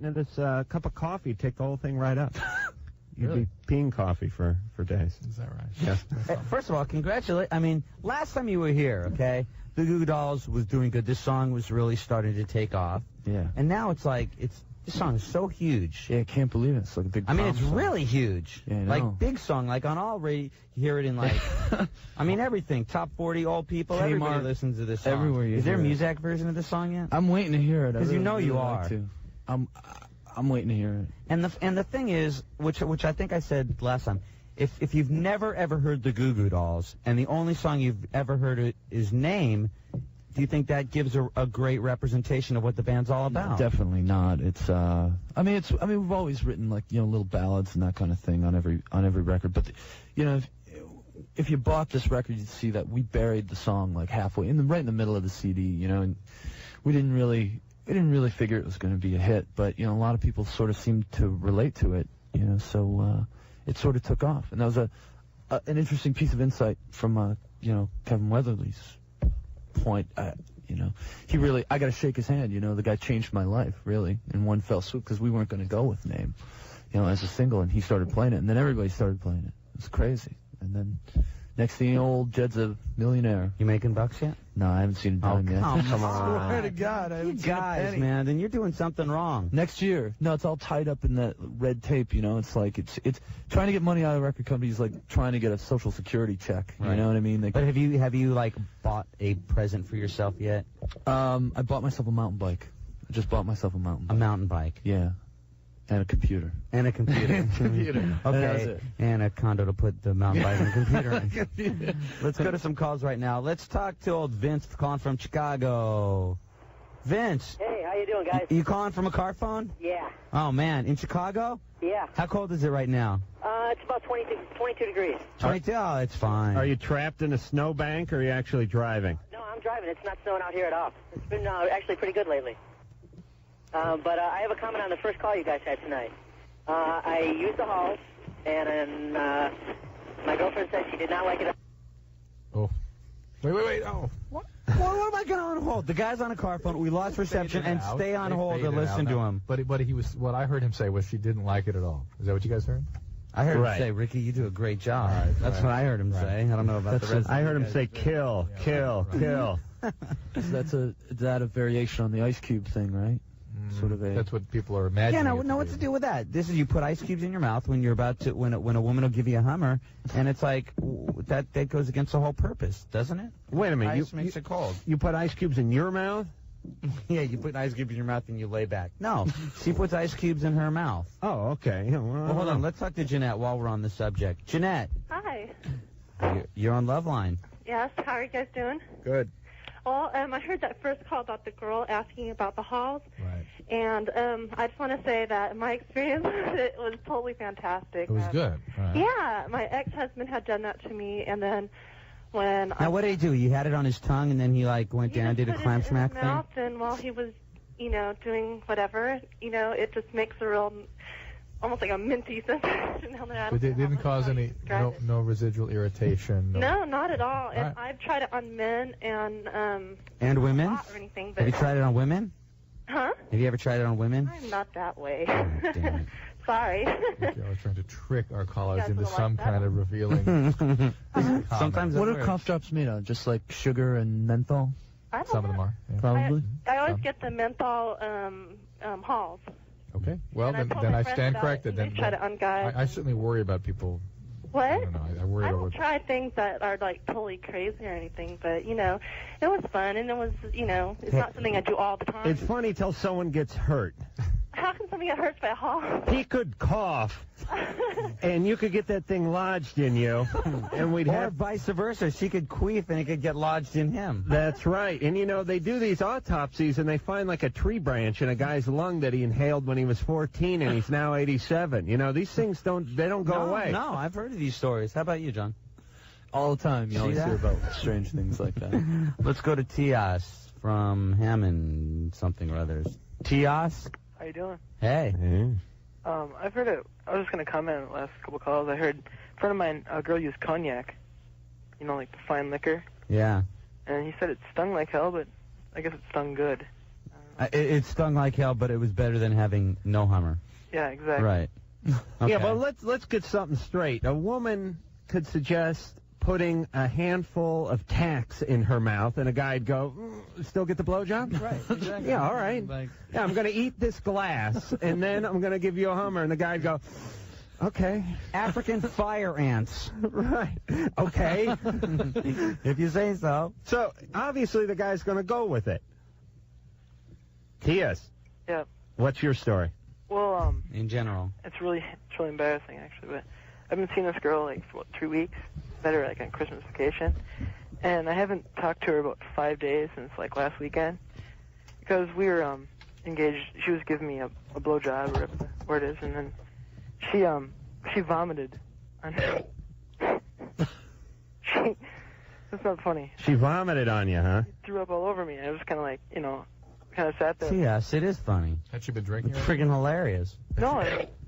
into this cup of coffee, take the whole thing right up. You'd be peeing coffee for days. Is that right? Yes. First of all, congratulations. I mean, last time you were here, okay, the Goo Goo Dolls was doing good. This song was really starting to take off. Yeah. And now it's like, this song is so huge. Yeah, I can't believe it. It's like a big I mean, it's song. really huge. Yeah, I know. Like, big song. Like, on all radio, you hear it in, like, I mean, everything. Top 40, old people, Kmart, everybody listens to this song. everywhere you Is there a hear it. music version of this song yet? I'm waiting to hear it. Because you know you really are. like to. I'm waiting to hear it. And the thing is, which I think I said last time, if you've never ever heard the Goo Goo Dolls and the only song you've ever heard is Name, do you think that gives a great representation of what the band's all about? Definitely not. It's I mean we've always written like, you know, little ballads and that kind of thing on every record, but you know, if you bought this record, you'd see that we buried the song like halfway right in the middle of the CD, you know, and we didn't really figure it was going to be a hit, but you know, a lot of people sort of seemed to relate to it, you know, so it sort of took off, and that was an interesting piece of insight from you know, Kevin Weatherly's point. You know, I got to shake his hand, you know, the guy changed my life really in one fell swoop, because we weren't going to go with Name, you know, as a single, and he started playing it, and then everybody started playing it. It was crazy. And then next thing you know, old Jed's a millionaire. You making bucks yet? No, I haven't seen a dime yet. Come on. I swear to God, I haven't seen a penny. Man, then you're doing something wrong. Next year. No, it's all tied up in that red tape, you know. It's like, it's trying to get money out of record companies like trying to get a social security check. Right. You know what I mean? But have you like bought a present for yourself yet? I bought myself a mountain bike. I just bought myself a mountain bike. A mountain bike. Yeah. And a computer. And a computer. Okay. And a condo to put the mountain bike and the computer in. Let's go to some calls right now. Let's talk to old Vince calling from Chicago. Vince. Hey, how you doing, guys? You calling from a car phone? Yeah. Oh, man. In Chicago? Yeah. How cold is it right now? It's about 22 degrees. 22? Oh, it's fine. Are you trapped in a snowbank, or are you actually driving? No, I'm driving. It's not snowing out here at all. It's been actually pretty good lately. But I have a comment on the first call you guys had tonight. I used the halls, and then my girlfriend said she did not like it. Oh. Wait. Oh. What am I going on hold? The guy's on a car phone. We lost reception, and stay on hold to listen to him. But he was. What I heard him say was she didn't like it at all. Is that what you guys heard? I heard him say, Riki, you do a great job. Right, That's what I heard him say. I don't know about the rest. I heard him say, kill. So is that a variation on the Ice Cube thing, right? Sort of a. That's what people are imagining. Yeah, no, what's to do with that? This is, you put ice cubes in your mouth when you're about to, when a woman will give you a Hummer, and it's like, that goes against the whole purpose, doesn't it? Wait a minute. Ice makes it cold. You put ice cubes in your mouth? Yeah, you put ice cubes in your mouth and you lay back. No, she puts ice cubes in her mouth. Oh, okay. Yeah, well, hold on. Let's talk to Jeanette while we're on the subject. Jeanette. Hi. You're on Loveline. Yes, how are you guys doing? Good. Well, I heard that first call about the girl asking about the halls. Right. And I just want to say that my experience with it was totally fantastic. It was good. Right. Yeah, my ex-husband had done that to me, and then when Now, what did he do? You had it on his tongue, and then he, like, went down and did a clam smack thing? mouth, and while he was, doing whatever, it just makes a real, almost like a minty sensation down there. But it didn't cause any, no residual irritation? No, not at all. And Right. I've tried it on men and women? or anything. But Have you tried it on women? Huh? Have you ever tried it on women? I'm not that way. Oh, damn it. Sorry. Okay, I was trying to trick our callers guys into will some like kind of revealing. Sometimes What are cough drops made of? Just like sugar and menthol? Some of them are. Yeah. Probably. I always get the menthol halls. Okay. Well, And I told then my I friends stand about corrected. it, Then and they try to on guys. I certainly worry about people. What? I don't know. I worry I about don't what. try things that are like totally crazy or anything, but it was fun, and it was it's not something I do all the time. It's funny till someone gets hurt. How can something get hurt by a hall? He could cough, and you could get that thing lodged in you, and we'd Or have... vice versa. She could queef, and it could get lodged in him. That's right. And, they do these autopsies, and they find, like, a tree branch in a guy's lung that he inhaled when he was 14, and he's now 87. These things don't go away. No, I've heard of these stories. How about you, John? All the time. You See always that? hear about strange things like that. Let's go to Tias from Hammond something or others. Tias? How you doing? Hey. I've heard it. I was just going to comment on the last couple calls. I heard a friend of mine, a girl used cognac, like the fine liquor. Yeah. And he said it stung like hell, but I guess it stung good. It stung like hell, but it was better than having no Hummer. Yeah, exactly. Right. Okay. Yeah, but let's get something straight. A woman could suggest putting a handful of tacks in her mouth, and a guy'd go, still get the blowjob? Right, exactly. Yeah, all right. Yeah, I'm going to eat this glass, and then I'm going to give you a Hummer. And the guy'd go, okay. African fire ants. Right. Okay. If you say so. So, obviously, the guy's going to go with it. T.S. Yeah. What's your story? Well, In general. it's really embarrassing, actually, but I've been seeing this girl, like, for, 3 weeks. Met her, like, on Christmas vacation. And I haven't talked to her about 5 days since, like, last weekend. Because we were, engaged. She was giving me a blowjob, or whatever it is, and then she vomited on me. That's not funny. She vomited on you, huh? She threw up all over me. I was kind of like, kind of sat there. Yes, it is funny. Had she been drinking? It's freaking hilarious. No,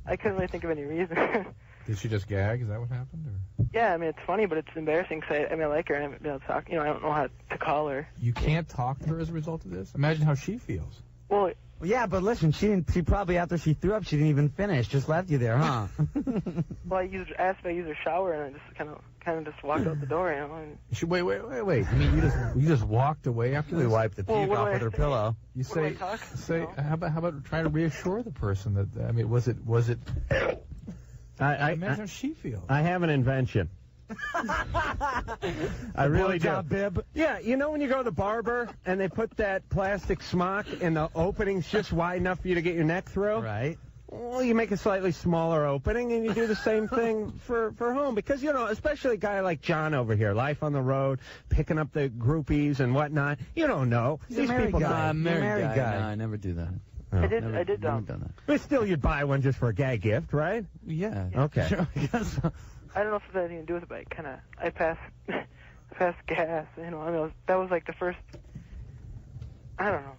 I couldn't really think of any reason. Did she just gag? Is that what happened? Or? Yeah, I mean, it's funny, but it's embarrassing because I like her and I haven't been able to talk. I don't know how to call her. You can't talk to her as a result of this? Imagine how she feels. Well, Yeah, but listen, she probably, after she threw up, she didn't even finish. Just left you there, huh? well, asked if I use her shower, and I just kind of just walked out the door, And Wait. I mean, you just walked away after We this? wiped the puke off with her pillow. You What do I talk? how about trying to reassure the person that, I mean, was it imagine how she feels. I have an invention. I really do. Blowjob bib. Yeah, you know when you go to the barber and they put that plastic smock and the opening's just wide enough for you to get your neck through? Right. Well, you make a slightly smaller opening and you do the same thing for home. Because, especially a guy like John over here, life on the road, picking up the groupies and whatnot. You don't know. He's a These married people guy. die. I'm married guy. No, I never do that. I did Never done done that. But still, you'd buy one just for a gag gift, right? Yeah. Okay. Sure, I guess so. I don't know if it has anything to do with it, but I passed gas. I mean, that was like the first. I don't know.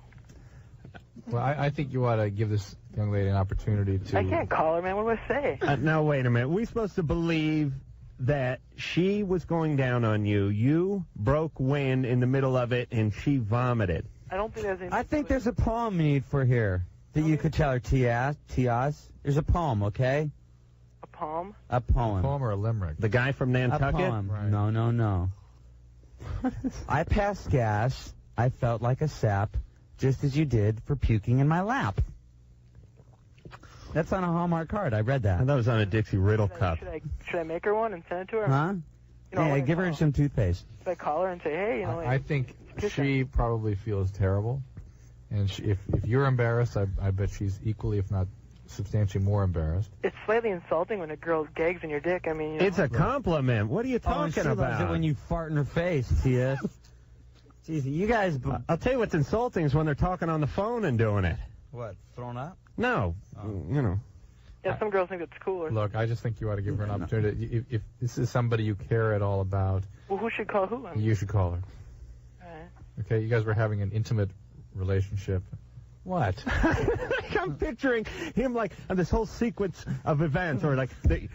Well, I think you ought to give this young lady an opportunity to... I can't call her, man. What do I say? Now, wait a minute. We're supposed to believe that she was going down on you. You broke wind in the middle of it, and she vomited. I don't think there's anything. I think there's a poem you need for here that you could tell her, Tias. There's a poem, okay? A poem? A poem. A poem or a limerick? The guy from A Nantucket? poem. Right. No. I passed gas. I felt like a sap, just as you did for puking in my lap. That's on a Hallmark card. I read I that. thought it was on a Dixie Riddle cup. Should I make her one and send it to her? Huh? Yeah, give her some toothpaste. Should I call her and say, hey, I think she probably feels terrible. And if you're embarrassed, I bet she's equally, if not substantially more embarrassed. It's slightly insulting when a girl gags in your dick. I mean, It's a compliment. What are you talking she about? loves it when you fart in her face, Tia. Jeez, you guys... I'll tell you what's insulting is when they're talking on the phone and doing it. What, thrown up? No, Yeah, some girls think it's cooler. Look, I just think you ought to give her an opportunity. If this is somebody you care at all about, Well, who should call who? I mean, you should call her. all right. Okay, you guys were having an intimate relationship. What? I'm picturing him like on this whole sequence of events, or like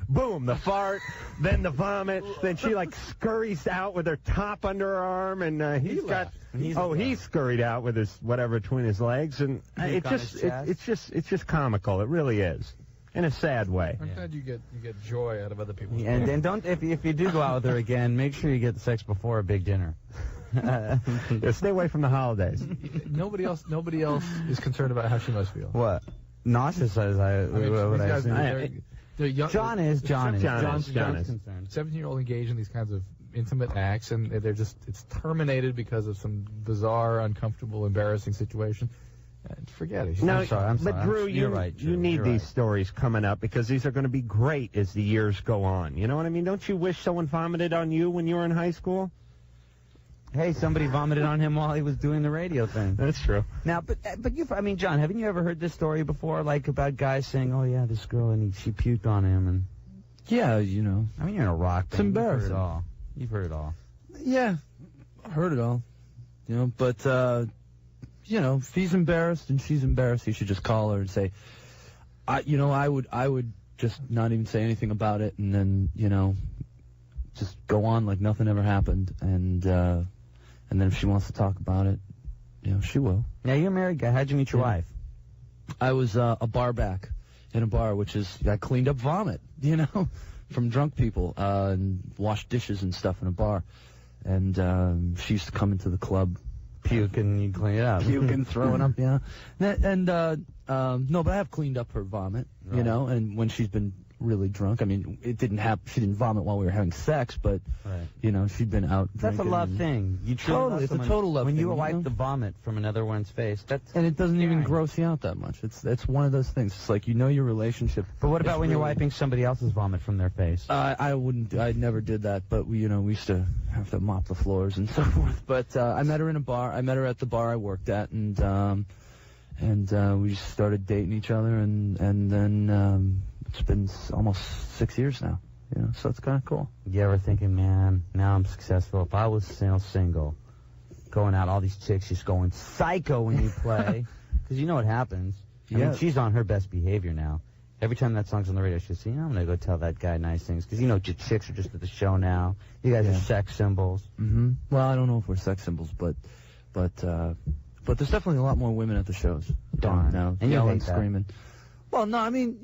boom, the fart, then the vomit, then she like scurries out with her top under her arm, and he scurried out with his whatever between his legs, and it's just comical. It really is, in a sad way. I'm glad you get joy out of other people's And then don't, if you do go out with her again, make sure you get the sex before a big dinner. Yeah, stay away from the holidays. Nobody else is concerned about how she must feel. What? Nauseous, as they're young. John is. John's 17-year-old engaged in these kinds of intimate acts, and it's terminated because of some bizarre, uncomfortable, embarrassing situation. Forget it. No, I'm sorry. but Drew, You're right, Drew. you need You're these right. stories coming up because these are going to be great as the years go on. You know what I mean? Don't you wish someone vomited on you when you were in high school? Hey, somebody vomited on him while he was doing the radio thing. That's true. Now, but John, haven't you ever heard this story before, like about guys saying, "Oh yeah, this girl and she puked on him," and Yeah, I mean, you're in a rock band. It's embarrassing. You've heard it all. Yeah, I heard it all. But if he's embarrassed and she's embarrassed, he should just call her and say, I would just not even say anything about it, and then just go on like nothing ever happened, and then if she wants to talk about it, she will. Now, you're a married guy. How'd you meet your wife? I was a bar back in a bar, which is, I cleaned up vomit, from drunk people, and washed dishes and stuff in a bar. And she used to come into the club. Puke and you clean it up. Puke and throwing up, yeah. And no, but I have cleaned up her vomit, and when she's been really drunk. I mean, it didn't happen. She didn't vomit while we were having sex, but, she'd been out drinking. That's a love thing. You totally, it's a total love thing. When you wipe the vomit from another one's face, and it doesn't even gross you out that much. It's one of those things. It's like, your relationship. But what about when you're wiping somebody else's vomit from their face? I never did that, but we used to have to mop the floors and so forth. But I met her in a bar. I met her at the bar I worked at, and we just started dating each other, and then it's been almost 6 years now. So it's kind of cool. You ever thinking, man, now I'm successful. If I was still single, going out, all these chicks just going psycho when you play, because you know what happens. I mean, she's on her best behavior now. Every time that song's on the radio, she'll say, I'm going to go tell that guy nice things, because chicks are just at the show now. You guys are sex symbols. Mm-hmm. Well, I don't know if we're sex symbols, but there's definitely a lot more women at the shows. Darn. Now, and yelling, screaming. Well, no, I mean,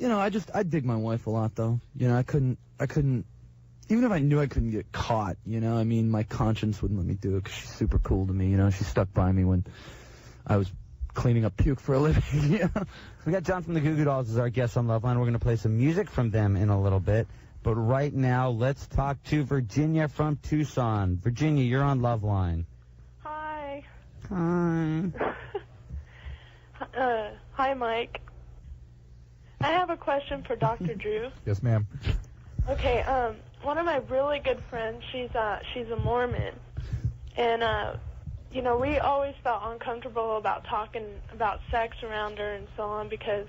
I dig my wife a lot, though. I couldn't, even if I knew I couldn't get caught, I mean, my conscience wouldn't let me do it because she's super cool to me, She stuck by me when I was cleaning up puke for a living. We got John from the Goo Goo Dolls as our guest on Loveline. We're going to play some music from them in a little bit. But right now, let's talk to Virginia from Tucson. Virginia, you're on Loveline. Hi. Hi. Hi, Mike. I have a question for Dr. Drew. Yes, ma'am. Okay, one of my really good friends, she's a Mormon, and we always felt uncomfortable about talking about sex around her and so on because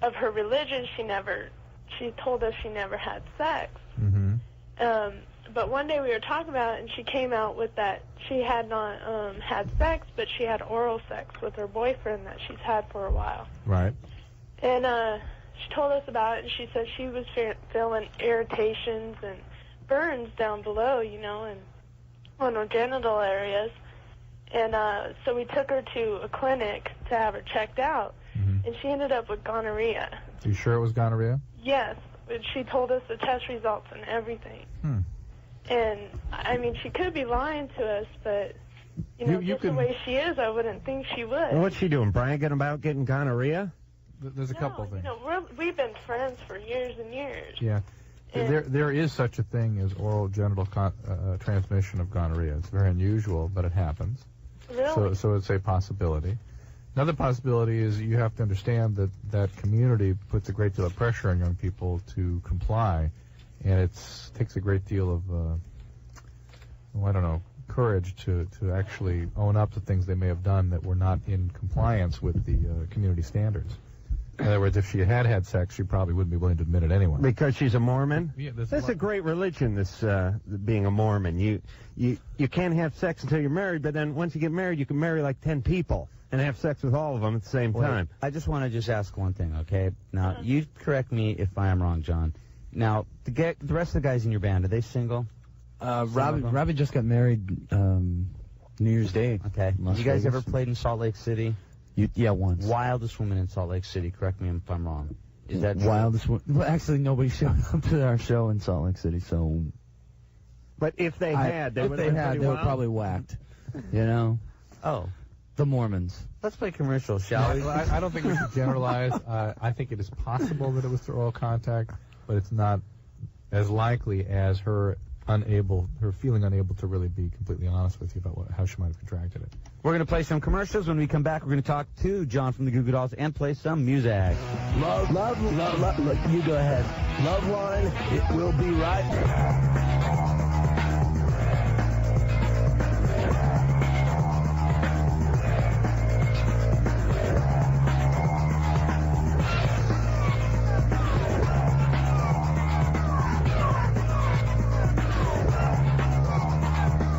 of her religion. She told us she never had sex. Mm-hmm. But one day we were talking about it, and she came out with that she had not had sex, but she had oral sex with her boyfriend that she's had for a while. Right. And she told us about it, and she said she was feeling irritations and burns down below, and on her genital areas. And so we took her to a clinic to have her checked out, and she ended up with gonorrhea. You sure it was gonorrhea? Yes. She told us the test results and everything. And, I mean, she could be lying to us, but, just the way she is, I wouldn't think she would. Well, what's she doing, bragging about getting gonorrhea? There's a couple things. We've been friends for years and years. Yeah. There is such a thing as oral genital transmission of gonorrhea. It's very unusual, but it happens. Really? So it's a possibility. Another possibility is you have to understand that community puts a great deal of pressure on young people to comply, and it takes a great deal of, courage to actually own up to things they may have done that were not in compliance with the community standards. In other words, if she had sex, she probably wouldn't be willing to admit it anyway. Because she's a Mormon? Yeah, that's a great religion, this being a Mormon. You can't have sex until you're married, but then once you get married, you can marry like 10 people and have sex with all of them at the same time. I just want to ask one thing, okay? Now, you correct me if I am wrong, John. Now, the rest of the guys in your band, are they single? Robbie just got married New Year's Day. Okay. You guys ever played in Salt Lake City? Yeah, once. Wildest woman in Salt Lake City. Correct me if I'm wrong. Is that wildest woman? Well, actually, nobody showed up to our show in Salt Lake City, so. But if they had, they were probably whacked. Oh. The Mormons. Let's play commercial, shall we? I don't think we should generalize. I think it is possible that it was through oral contact, but it's not as likely as her feeling unable to really be completely honest with you about how she might have contracted it. We're going to play some commercials. When we come back, we're going to talk to John from the Goo Goo Dolls and play some music. Love, you go ahead. Loveline, it will be right back.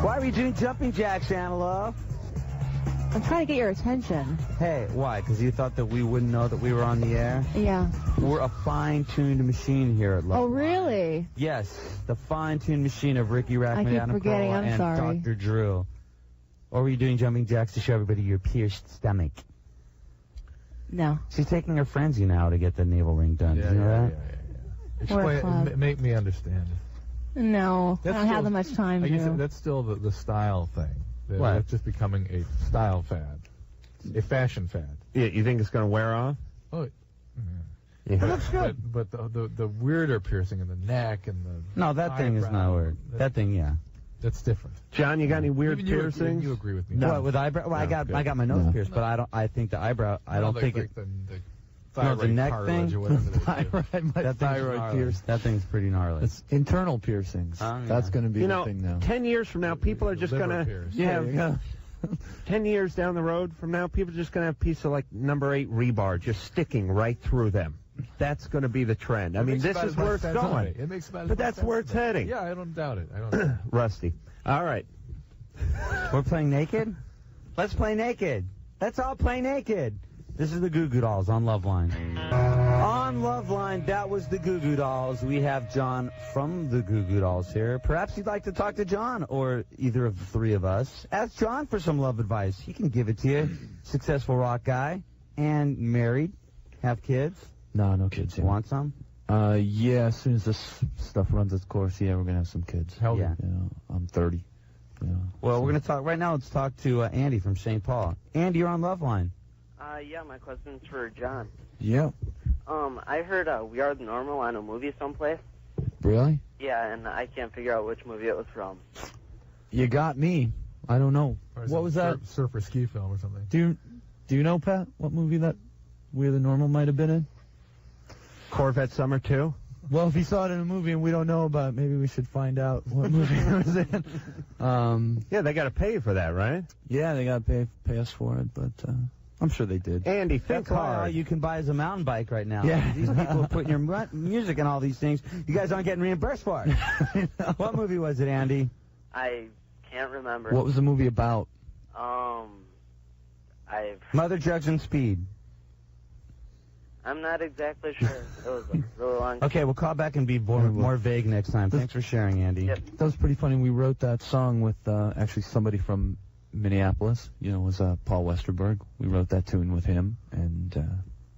Why are we doing jumping jacks, Antelope? I'm trying to get your attention. Hey, why? Because you thought that we wouldn't know that we were on the air? Yeah. We're a fine-tuned machine here at Love. Oh, really? Yes, the fine-tuned machine of Riki, Rachtman, I keep Adam forgetting. Carolla, I'm and sorry. Dr. Drew. Or were you doing jumping jacks to show everybody your pierced stomach? No. She's taking her frenzy now to get the navel ring done. Did you know that? Explain, make me understand. No, I don't have that much time. I guess that's still the style thing. What? It's just becoming a style fad, a fashion fad. Yeah, you think it's going to wear off? Oh, yeah. It looks good. But the weirder piercing in the neck and the No, that thing is not eyebrow, weird. That thing, yeah. That's different. John, you got any weird Even piercings? You agree with me? No. What, with eyebrow? Well, No, I got my nose pierced, but I think the eyebrow. I don't think it. The No, the thyroid neck cartilage thing? or whatever they do. My That thing's thyroid gnarly. pierced. That thing's pretty gnarly. It's internal piercings. Oh, yeah. That's going to be You the know, thing now. 10 years from now, people are just Liver going to pierced. Yeah, have 10 years down the road from now, people are just going to have a piece of like number 8 rebar just sticking right through them. That's going to be the trend. I mean, this is where it's going. It makes about as But much that's sense where to it's me. heading. Yeah, I don't doubt it. I don't doubt it. Rusty. All right. We're playing naked? Let's play naked. Let's all play naked. This is the Goo Goo Dolls on Loveline. On Loveline, that was the Goo Goo Dolls. We have John from the Goo Goo Dolls here. Perhaps you'd like to talk to John or either of the three of us. Ask John for some love advice. He can give it to you. Successful rock guy and married. Have kids. No kids. You Yeah. want some? Yeah, as soon as this stuff runs its course, yeah, we're going to have some kids. How old are You know, I'm 30. You know, Well, we're going to talk right now. Let's talk to Andy from St. Paul. Andy, you're on Loveline. Yeah, my question's for John. Yeah. I heard We Are the Normal on a movie someplace. Really? Yeah, and I can't figure out which movie it was from. You got me. I don't know. Or is What it was that? Surfer ski film or something. Do you know, Pat, what movie that We're the Normal might have been in? Corvette Summer 2? Well, if he saw it in a movie and we don't know about it, maybe we should find out what movie it was in. Yeah, they got to pay you for that, right? Yeah, they got to pay us for it, but I'm sure they did. Andy, think That's why all hard. you can buy is a mountain bike right now. Yeah. These people are putting your music and all these things. You guys aren't getting reimbursed for it. What movie was it, Andy? I can't remember. What was the movie about? Mother, Drugs, and Speed. I'm not exactly sure. It was a really long. Okay, we'll call back and be more vague next time. Thanks for sharing, Andy. Yep. That was pretty funny. We wrote that song with actually somebody from Minneapolis. You know, it was Paul Westerberg. We wrote that tune with him, and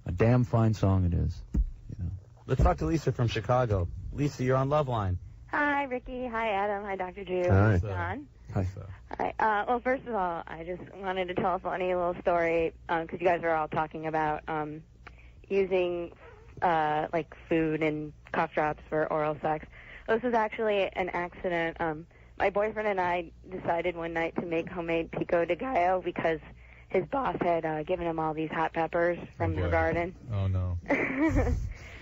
a damn fine song it is. You know. Let's talk to Lisa from Chicago. Lisa, you're on Loveline. Hi, Ricky. Hi, Adam. Hi, Dr. Drew. Hi. John. Hi. Hi. Well, first of all, I just wanted to tell a funny little story because you guys are all talking about using like food and cough drops for oral sex. This was actually an accident. My boyfriend and I decided one night to make homemade pico de gallo because his boss had given him all these hot peppers from the garden. Oh, no.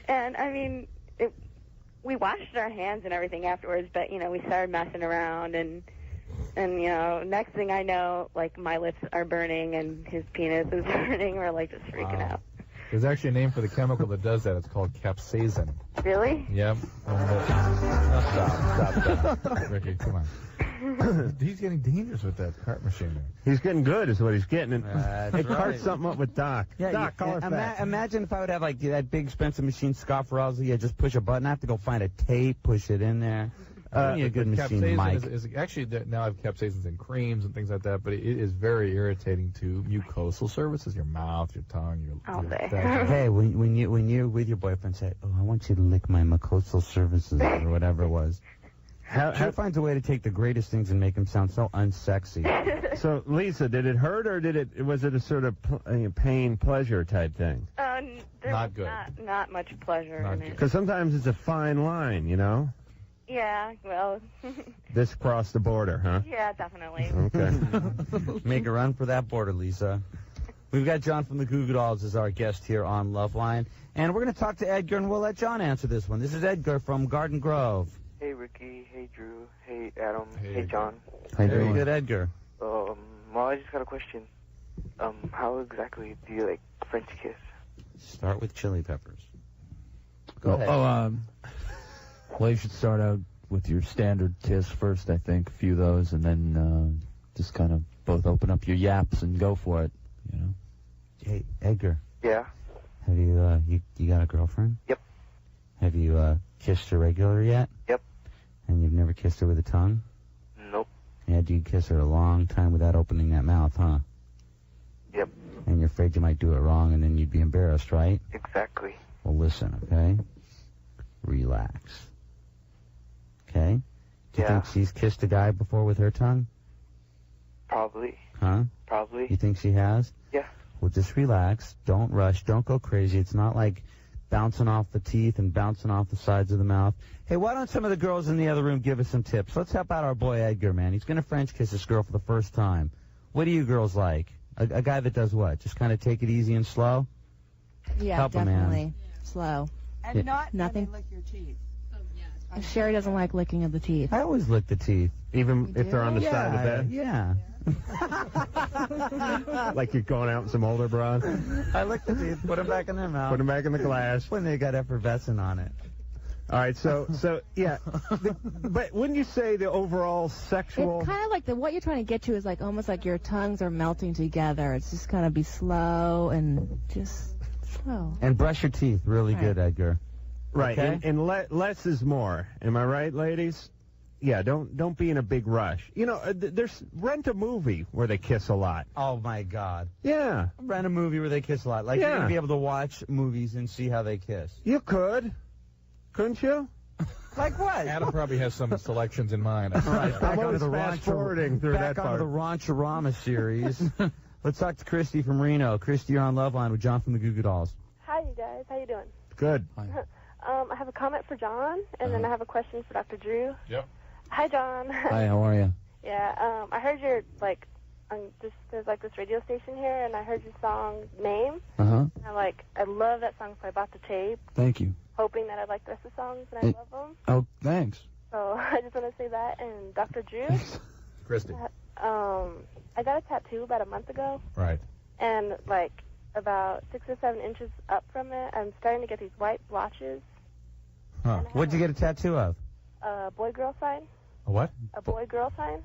And, I mean, we washed our hands and everything afterwards, but, you know, we started messing around, and you know, next thing I know, like, my lips are burning and his penis is burning. We're, like, just freaking out. There's actually a name for the chemical that does that. It's called capsaicin. Really? Yep. Stop. Ricky, come on. He's getting dangerous with that cart machine there. He's getting good is what he's getting. That's Hey, cart right. something up with Doc. Yeah, Doc, call her back. Imagine if I would have like that big expensive machine, Scott Ferrazzi. You just push a button. I have to go find a tape, push it in there. Give me a good machine, Capsaicin Mike. is actually now I have capsaicins in creams and things like that, but it is very irritating to mucosal surfaces, your mouth, your tongue, your vaginal. Hey, when you're with your boyfriend, say, "Oh, I want you to lick my mucosal surfaces," or whatever it was. She finds a way to take the greatest things and make them sound so unsexy. So, Lisa, did it hurt or was it a sort of pain pleasure type thing? There Not was good. Not much pleasure in it. Because sometimes it's a fine line, you know. Yeah, well, This crossed the border, huh? yeah, definitely. Okay. Make a run for that border, Lisa. We've got John from the Goo Goo Dolls as our guest here on Loveline. And we're going to talk to Edgar, and we'll let John answer this one. This is Edgar from Garden Grove. Hey, Ricky. Hey, Drew. Hey, Adam. Hey. Hey, John. Very good, Edgar. Well, I just got a question. How exactly do you like French kiss? Start with chili peppers. Go ahead. Well, you should start out with your standard kiss first, I think. A few of those, and then just kind of both open up your yaps and go for it, you know. Hey, Edgar. Yeah. Have you got a girlfriend? Yep. Have you kissed her regular yet? Yep. And you've never kissed her with a tongue? Nope. Yeah, you kiss her a long time without opening that mouth, huh? Yep. And you're afraid you might do it wrong, and then you'd be embarrassed, right? Exactly. Well, listen, okay? Relax. Okay? Do you think she's kissed a guy before with her tongue? Probably. Huh? Probably. You think she has? Yeah. Well, just relax. Don't rush. Don't go crazy. It's not like bouncing off the teeth and bouncing off the sides of the mouth. Hey, why don't some of the girls in the other room give us some tips? Let's help out our boy Edgar, man. He's going to French kiss this girl for the first time. What do you girls like? A guy that does what? Just kind of take it easy and slow? Yeah, help definitely. A man. Slow. And not nothing. Lick your teeth. Sherry doesn't like licking of the teeth. I always lick the teeth. Even if they're on the side of the bed? Yeah. Like you're going out with some older broad? I lick the teeth, put them back in their mouth. Put them back in the glass. When they got effervescent on it. All right, so yeah. But wouldn't you say the overall sexual... It's kind of like what you're trying to get to is like almost like your tongues are melting together. It's just kind of be slow and just slow. And brush your teeth really good, Edgar. Right, Okay? and less is more. Am I right, ladies? Yeah, don't be in a big rush. You know, there's rent a movie where they kiss a lot. Oh, my God. Yeah. Rent a movie where they kiss a lot. Like, you're going to be able to watch movies and see how they kiss. You could. Couldn't you? Like what? Adam probably has some selections in mind. All right, back onto the fast-forwarding through that part. the Rancherama series. Let's talk to Christy from Reno. Christy, you're on Loveline with John from the Goo Goo Dolls. Hi, you guys. How you doing? Good. I have a comment for John, and then I have a question for Dr. Drew. Yep. Hi, John. Hi, how are you? Yeah, I heard your, there's this radio station here, and I heard your song, Name. Uh-huh. And I love that song, so I bought the tape, Thank you. hoping that I'd like the rest of the songs, and I love them. Oh, thanks. So I just want to say that. And Dr. Drew, Christy. I got a tattoo about a month ago, Right. and, about 6 or 7 inches up from it, I'm starting to get these white blotches. Huh. What'd you get a tattoo of? A boy-girl sign. A what? A boy-girl sign.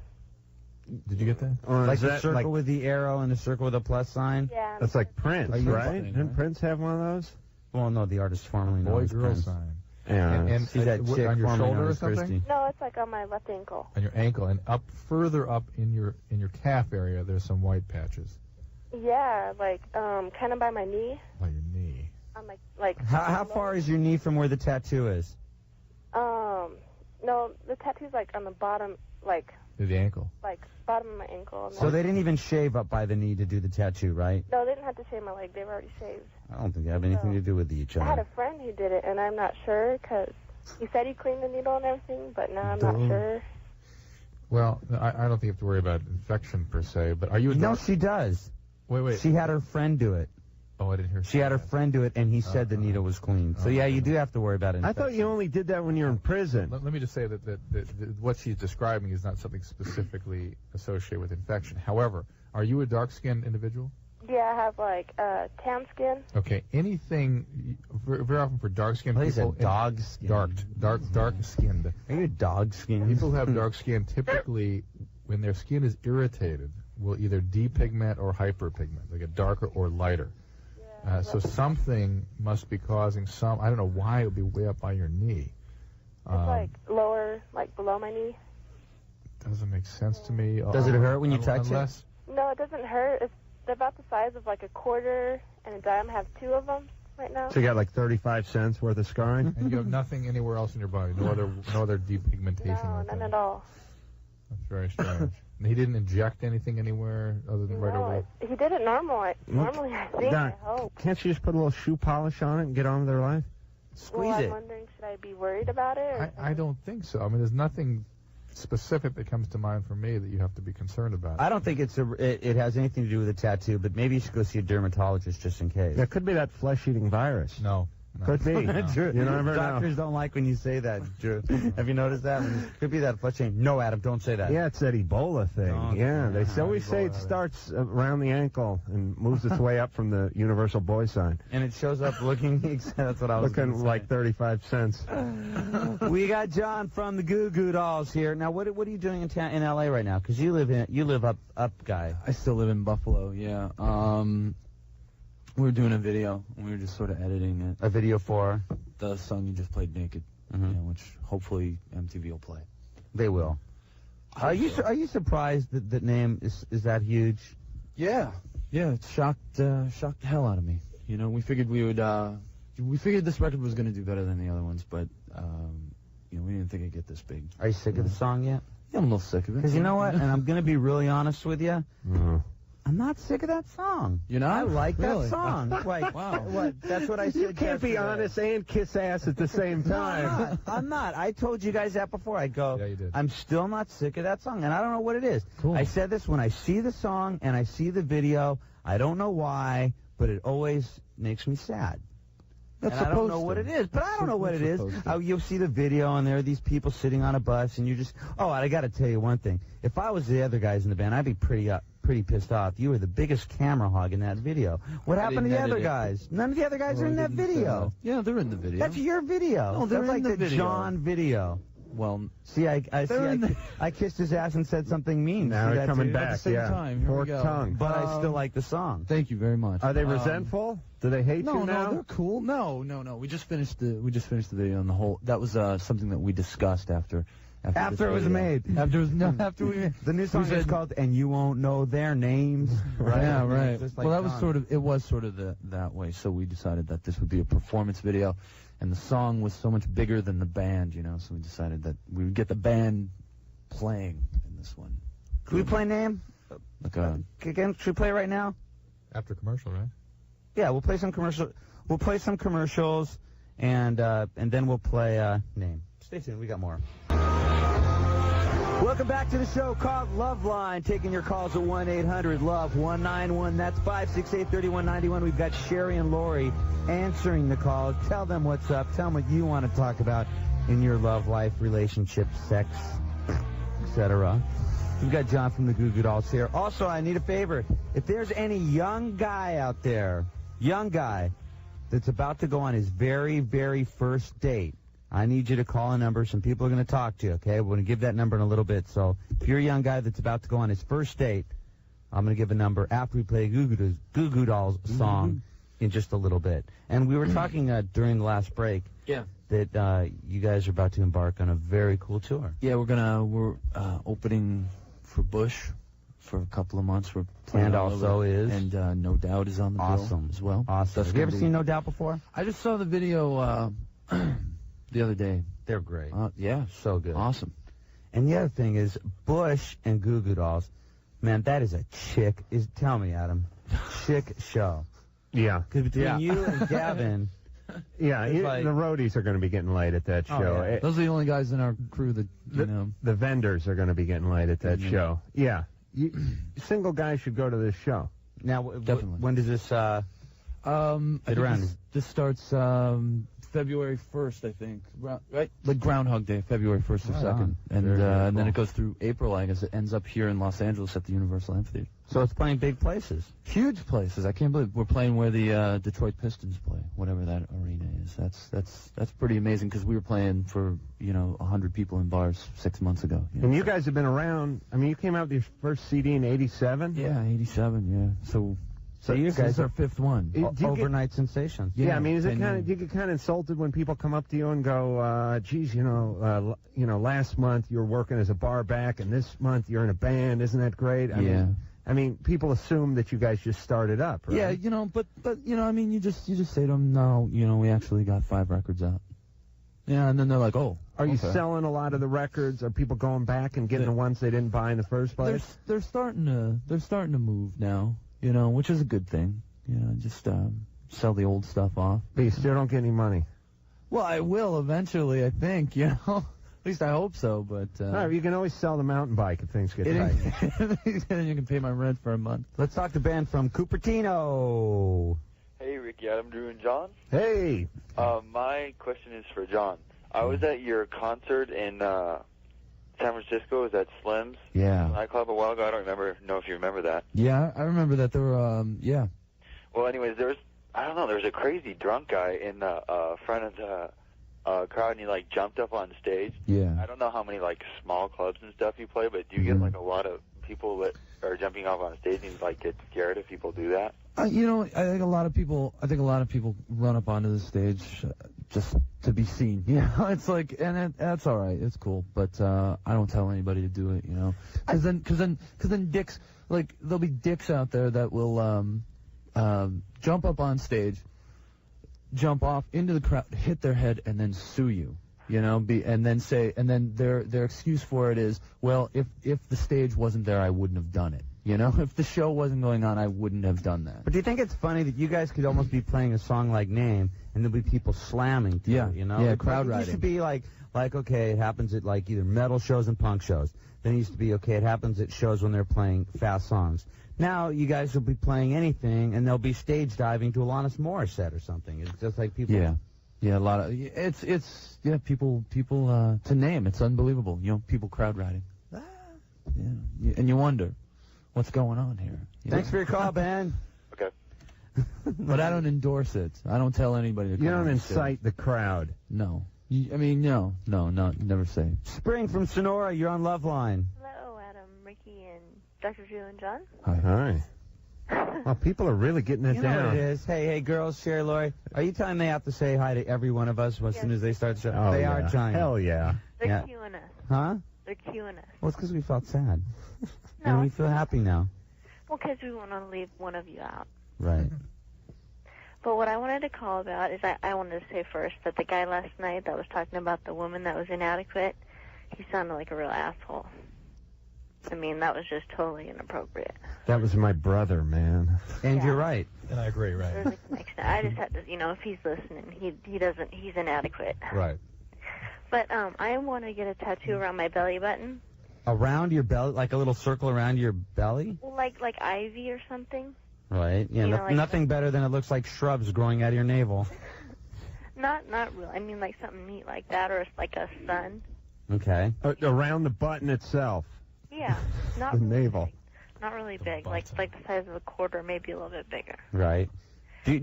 Did you get that? Like the circle with the arrow and the circle with a plus sign? Yeah. That's like Prince, Are you right? Didn't Prince have one of those? Well, no, the artist formerly known as Boy-girl Prince. sign. Yeah. And See that chick on your formerly shoulder known or as something? Christy? No, it's on my left ankle. On your ankle and further up in your calf area, there's some white patches. Yeah, kind of by my knee. By your knee. On my How far is your knee from where the tattoo is? No, the tattoo's on the bottom, To the ankle. bottom of my ankle. And So they didn't even shave up by the knee to do the tattoo, right? No, they didn't have to shave my leg. They were already shaved. I don't think they have anything to do with each I had other. a friend who did it, and I'm not sure because he said he cleaned the needle and everything, but now I'm not sure. Well, I don't think you have to worry about infection per se, but are you a No, doc- she does. Wait. She had her friend do it. Oh, I didn't hear. She had her friend do it, and he said the needle was clean. So, yeah, you do have to worry about it. I thought you only did that when you're in prison. Let me just say that what she's describing is not something specifically associated with infection. However, are you a dark-skinned individual? Yeah, I have tan skin. Okay, anything very often for dark-skinned Well, he people. said dog-skinned. Dark-skinned. Are you dog-skinned? People who have dark skin typically, when their skin is irritated, will either depigment or hyperpigment, like a darker or lighter. So something must be causing some. I don't know why it would be way up by your knee. It's lower, below my knee. Doesn't make sense to me. Does it hurt when you touch it? No, it doesn't hurt. It's about the size of a quarter and a dime. I have 2 of them right now. So you got 35 cents worth of scarring? And you have nothing anywhere else in your body. No other depigmentation. No, like none that. at all. That's very strange. And he didn't inject anything anywhere other than right over. He did it normally, I think. Doc, I hope. can't you just put a little shoe polish on it and get on with their life? Well, I'm wondering, should I be worried about it? Or I don't think so. I mean, there's nothing specific that comes to mind for me that you have to be concerned about. I don't think it has anything to do with a tattoo, but maybe you should go see a dermatologist just in case. It could be that flesh-eating virus. No. Could be. Drew, You never know. doctors don't like when you say that, Drew. Have you noticed that? Could be that flesh chain. No, Adam, don't say that. Yeah, it's that Ebola thing. No, They always say it starts around the ankle and moves its way up from the universal boy sign. And it shows up looking, that's what I was Looking gonna like 35 cents. We got John from the Goo Goo Dolls here. Now, what are you doing in L.A. right now? Because you live up, guy. I still live in Buffalo, yeah. We were doing a video, and we were just sort of editing it. A video for? The song you just played, Naked, which hopefully MTV will play. They will. Are you surprised that the name is that huge? Yeah, it shocked the hell out of me. You know, we figured this record was going to do better than the other ones, but you know, we didn't think it'd get this big. Are you sick of the song yet? Yeah, I'm a little sick of it. Because you know what, and I'm going to be really honest with you. I'm not sick of that song. You're not? I like Really? that song. Like, Wow. What? That's what I said. You can't be yesterday. honest and kiss ass at the same time. I'm not. I told you guys that before. I go, Yeah, you did. I'm still not sick of that song, and I don't know what it is. Cool. I said this when I see the song and I see the video. I don't know why, but it always makes me sad. That's And I don't know supposed what to. it is, but I don't know what it is. supposed to. You'll see the video, and there are these people sitting on a bus, and you just... Oh, I got to tell you one thing. If I was the other guys in the band, I'd be pretty pissed off. You were the biggest camera hog in that video. What happened to the other guys? None of the other guys are in that video. Yeah, they're in the video. That's your video. No, they're That's like in the video. John video. Well, See, I kissed his ass and said something mean. Now See they're that coming too? back. At the same Yeah, time, here we pork go. tongue. But I still like the song. thank you very much. Are they resentful? Do they hate No, you now? they're cool. No. We just finished the video and the whole. That was something that we discussed after After it was made. After we The new song is called "And You Won't Know Their Names." Right? Yeah, I mean, right. it's just like Well, that was John. it was sort of that way. So we decided that this would be a performance video, and the song was so much bigger than the band, you know. So we decided that we would get the band playing in this one. Can we play name? Like Again, should we play right now? After commercial, right? Yeah, we'll play some commercial. We'll play some commercials, and then we'll play name. Stay tuned. We got more. Welcome back to the show called Loveline. Taking your calls at 1-800-LOVE-191. That's 568-3191. We've got Sherry and Lori answering the calls. Tell them what's up. Tell them what you want to talk about in your love life, relationship, sex, etc. We've got John from the Goo Goo Dolls here. Also, I need a favor. If there's any young guy out there, that's about to go on his very, very first date, I need you to call a number. Some people are going to talk to you, okay? We're going to give that number in a little bit. So if you're a young guy that's about to go on his first date, I'm going to give a number after we play a Goo Goo Dolls song in just a little bit. And we were talking during the last break that you guys are about to embark on a very cool tour. Yeah, we're opening for Bush for a couple of months. We're playing And all also over. is? And No Doubt is on the bill as well. Awesome. That's Have you ever gonna seen be- No Doubt before? I just saw the video the other day. They're great. Yeah, So good. awesome. And the other thing is, Bush and Goo Goo Dolls, man, that is a tell me, Adam, chick show. Yeah. Because between you and Gavin, Yeah, It's like- the roadies are going to be getting laid at that Oh, show. yeah. Those are the only guys in our crew that, you know. The vendors are going to be getting laid at that Yeah. show. Yeah. Single guys should go to this show. now, Definitely. when does this, I Get think around. this starts February 1st, I think. Right? Like Groundhog Day, February 1st or Right 2nd. on. And, Very, very and then cool. it goes through April, I guess. It ends up here in Los Angeles at the Universal Amphitheater. so it's playing big places. Huge places. I can't believe we're playing where the Detroit Pistons play, whatever that arena is. That's pretty amazing because we were playing for 100 people in bars 6 months ago. And you guys have been around. I mean, you came out with your first CD in '87. Yeah, 87. Yeah. So you this guys is our fifth one. Do you get- Overnight sensations. Yeah, I mean, is it 10 kind years. of? Do you get kind of insulted when people come up to you and go, "Geez, last month you were working as a bar back, and this month you're in a band. Isn't that great?" I mean, people assume that you guys just started up, right? Yeah, but I mean, you just say to them, no, we actually got 5 records out. Yeah, and then they're like, oh. Are you okay. selling a lot of the records? Are people going back and getting the ones they didn't buy in the first place? They're starting to move now, which is a good thing. Just sell the old stuff off. But you still don't get any money. Well, I will eventually, I think. At least I hope so. But No, you can always sell the mountain bike if things get tight. then you can pay my rent for a month. Let's talk to Ben from Cupertino. Hey, Ricky, Adam, Drew, and John. Hey. My question is for John. I was at your concert in San Francisco. It was at Slim's nightclub a while ago. I don't know if you remember that. Yeah, I remember that. There were, yeah. Well, anyways, there was a crazy drunk guy in the front of the crowd, and he jumped up on stage. Yeah. I don't know how many small clubs and stuff you play, but do you get a lot of people that are jumping off on stage and get scared if people do that? I think a lot of people run up onto the stage just to be seen. You know, it's like, and that's all right. It's cool, but I don't tell anybody to do it. You know, because then dicks, like, there'll be dicks out there that will jump up on stage, jump off into the crowd, hit their head, and then sue you. You know, and then their excuse for it is, well, if the stage wasn't there, I wouldn't have done it. You know, if the show wasn't going on, I wouldn't have done that. But do you think it's funny that you guys could almost be playing a song like Name, and there'll be people slamming to it, you know? Yeah, crowd riding. It used to be like, okay, it happens at, like, either metal shows and punk shows. Then it used to be, okay, it happens at shows when they're playing fast songs. Now you guys will be playing anything, and they'll be stage diving to Alanis Morissette or something. It's just like people... Yeah, a lot of... It's people, to name, it's unbelievable. You know, people crowd riding. Yeah, and you wonder... what's going on here? Thanks for your call, Ben. Okay. But I don't endorse it. I don't tell anybody to come. You don't on incite the crowd. No. No, never say. Spring from Sonora, you're on Loveline. Hello, Adam, Riki, and Dr. Drew and John. Hi. Well, people are really getting it You know down. what it is. Hey, girls, Sherry, Lori, are you telling me they have to say hi to every one of us as soon as they start the show? Oh, they yeah. are trying. Hell yeah. They're cueing us. Huh? They're cueing us. Well, it's because we felt sad. No. And we feel happy now. Well, because we want to leave one of you out. Right. But what I wanted to call about is I wanted to say first that the guy last night that was talking about the woman that was inadequate, he sounded like a real asshole. I mean, that was just totally inappropriate. That was my brother, man. And you're right. And I agree, right? There's a connection. I just had to, if he's listening, he's inadequate. Right. But I want to get a tattoo around my belly button. Around your belly, like a little circle around your belly? Well, like ivy or something. Right. Yeah, nothing better than it looks like shrubs growing out of your navel. Not real. I mean, like something neat like that, or it's like a sun. Okay. Around the button itself. Yeah, not the really navel. Big. Not really big, like the size of a quarter, maybe a little bit bigger. Right.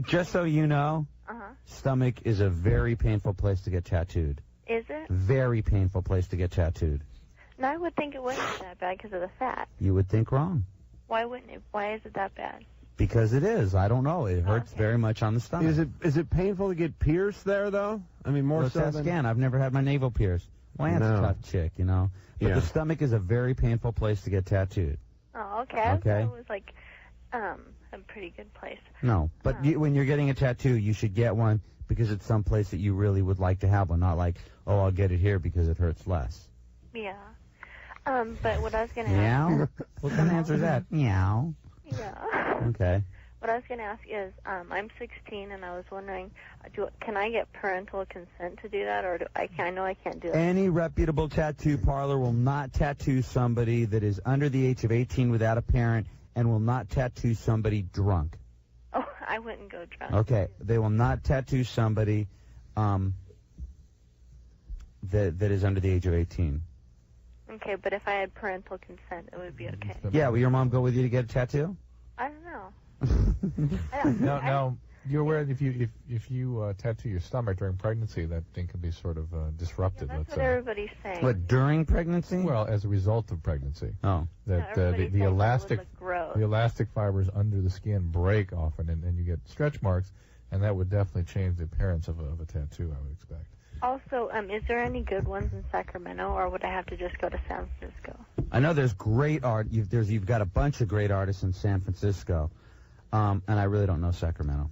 Just so you know, stomach is a very painful place to get tattooed. Is it? Very painful place to get tattooed. No, I would think it wouldn't be that bad because of the fat. You would think wrong. Why wouldn't it? Why is it that bad? Because it is. I don't know. It hurts very much on the stomach. Is it painful to get pierced there, though? I mean, more Let's so ask than... Ann. I've never had my navel pierced. Well, Ann's a tough chick, you know. But the stomach is a very painful place to get tattooed. Oh, okay. I thought it was like a pretty good place. No, but when you're getting a tattoo, you should get one because it's some place that you really would like to have one, not like, oh, I'll get it here because it hurts less. Yeah. But what I was going to Meow? ask... What kind of answer is that? Meow. Yeah. Okay. What I was going to ask is, I'm 16, and I was wondering, can I get parental consent to do that, or I know I can't do it? Any reputable tattoo parlor will not tattoo somebody that is under the age of 18 without a parent, and will not tattoo somebody drunk. Oh, I wouldn't go drunk. Okay, they will not tattoo somebody that is under the age of 18. Okay, but if I had parental consent, it would be okay. Yeah, will your mom go with you to get a tattoo? I don't know. Now, you're aware that if you tattoo your stomach during pregnancy, that thing can be sort of disrupted. Yeah, that's what everybody's saying. What, during pregnancy? Well, as a result of pregnancy. Oh. That Yeah, the elastic gross. the elastic fibers under the skin break often, and you get stretch marks, and that would definitely change the appearance of a tattoo, I would expect. Also, is there any good ones in Sacramento, or would I have to just go to San Francisco? I know there's great art. You've got a bunch of great artists in San Francisco, and I really don't know Sacramento.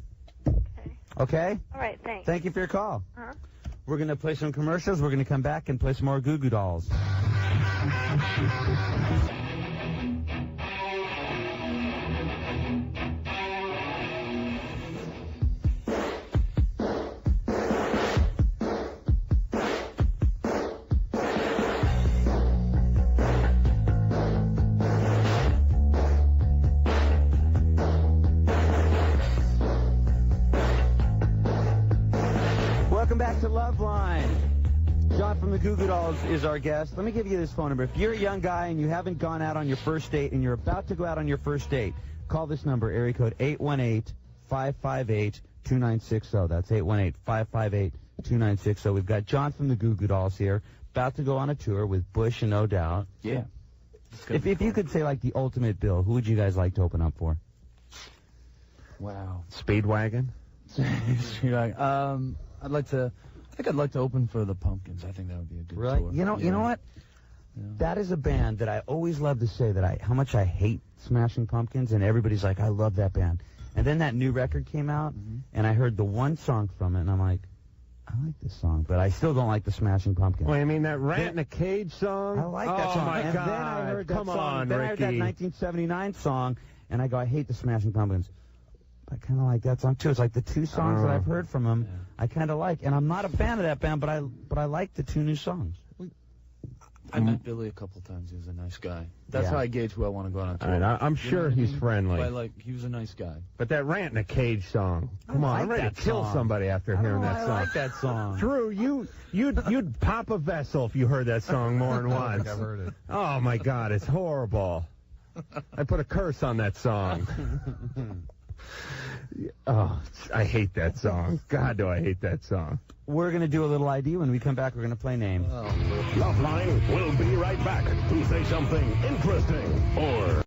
Okay? All right, thanks. Thank you for your call. Uh-huh. We're going to play some commercials. We're going to come back and play some more Goo Goo Dolls. Welcome back to Loveline. John from the Goo Goo Dolls is our guest. Let me give you this phone number. If you're a young guy and you haven't gone out on your first date and you're about to go out on your first date, call this number, area code 818-558-2960. That's 818-558-2960. We've got John from the Goo Goo Dolls here, about to go on a tour with Bush and No Doubt. Yeah. If you could say, like, the ultimate bill, who would you guys like to open up for? Wow. Speedwagon? I think I'd like to open for the Pumpkins. I think that would be a good Really? tour. You know what? Yeah. That is a band that I always love to say that how much I hate Smashing Pumpkins, and everybody's like, I love that band. And then that new record came out, and I heard the one song from it, and I'm like, I like this song, but I still don't like the Smashing Pumpkins. Wait, I mean that Rat in a Cage song? I like that song. Oh, my and God. Then I heard that Come song. on, then Riki. I heard that 1979 song, and I go, I hate the Smashing Pumpkins. I kind of like that song, too. It's like the two songs that I've heard from them, I kind of like. And I'm not a fan of that band, but I like the two new songs. I met Billy a couple times. He was a nice guy. That's how I gauge who I want to go on a tour. All right, I'm sure he's friendly. He was a nice guy. But that Rant in a Cage song, come on, I'm ready to kill somebody after hearing that song. I like that song. Drew, you'd pop a vessel if you heard that song more than once. I've heard it. Oh my God, it's horrible. I put a curse on that song. Oh, I hate that song. God, do I hate that song. We're going to do a little ID. When we come back, we're going to play name. Loveline will be right back to say something interesting or...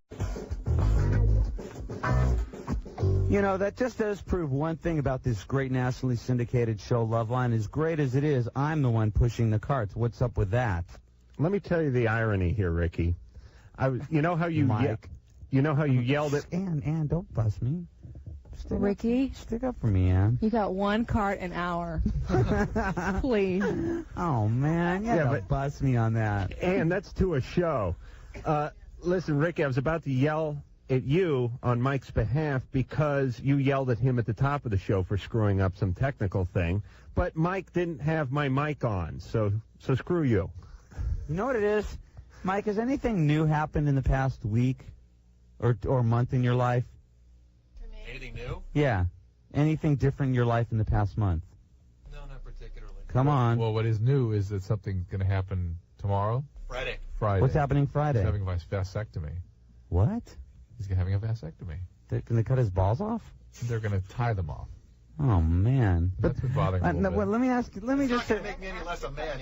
You know, that just does prove one thing about this great nationally syndicated show, Loveline. As great as it is, I'm the one pushing the carts. What's up with that? Let me tell you the irony here, Riki. You know how you yelled at... Ann, don't bust me. Riki? Stick up for me, Ann. You got one cart an hour. Please. Oh, man. You gotta bust me on that. Ann, that's to a show. Listen, Riki, I was about to yell at you on Mike's behalf because you yelled at him at the top of the show for screwing up some technical thing. But Mike didn't have my mic on, so screw you. You know what it is? Mike, has anything new happened in the past week or month in your life? Anything new? Yeah. Anything different in your life in the past month? No, not particularly. Come on. Well, what is new is that something's going to happen tomorrow. Friday. What's happening Friday? He's having a vasectomy. What? He's having a vasectomy. They're going to cut his balls off? They're going to tie them off. Oh, man. That's been bothering me a little bit. Let me ask you. Let me just say. It's not going to make me any less a man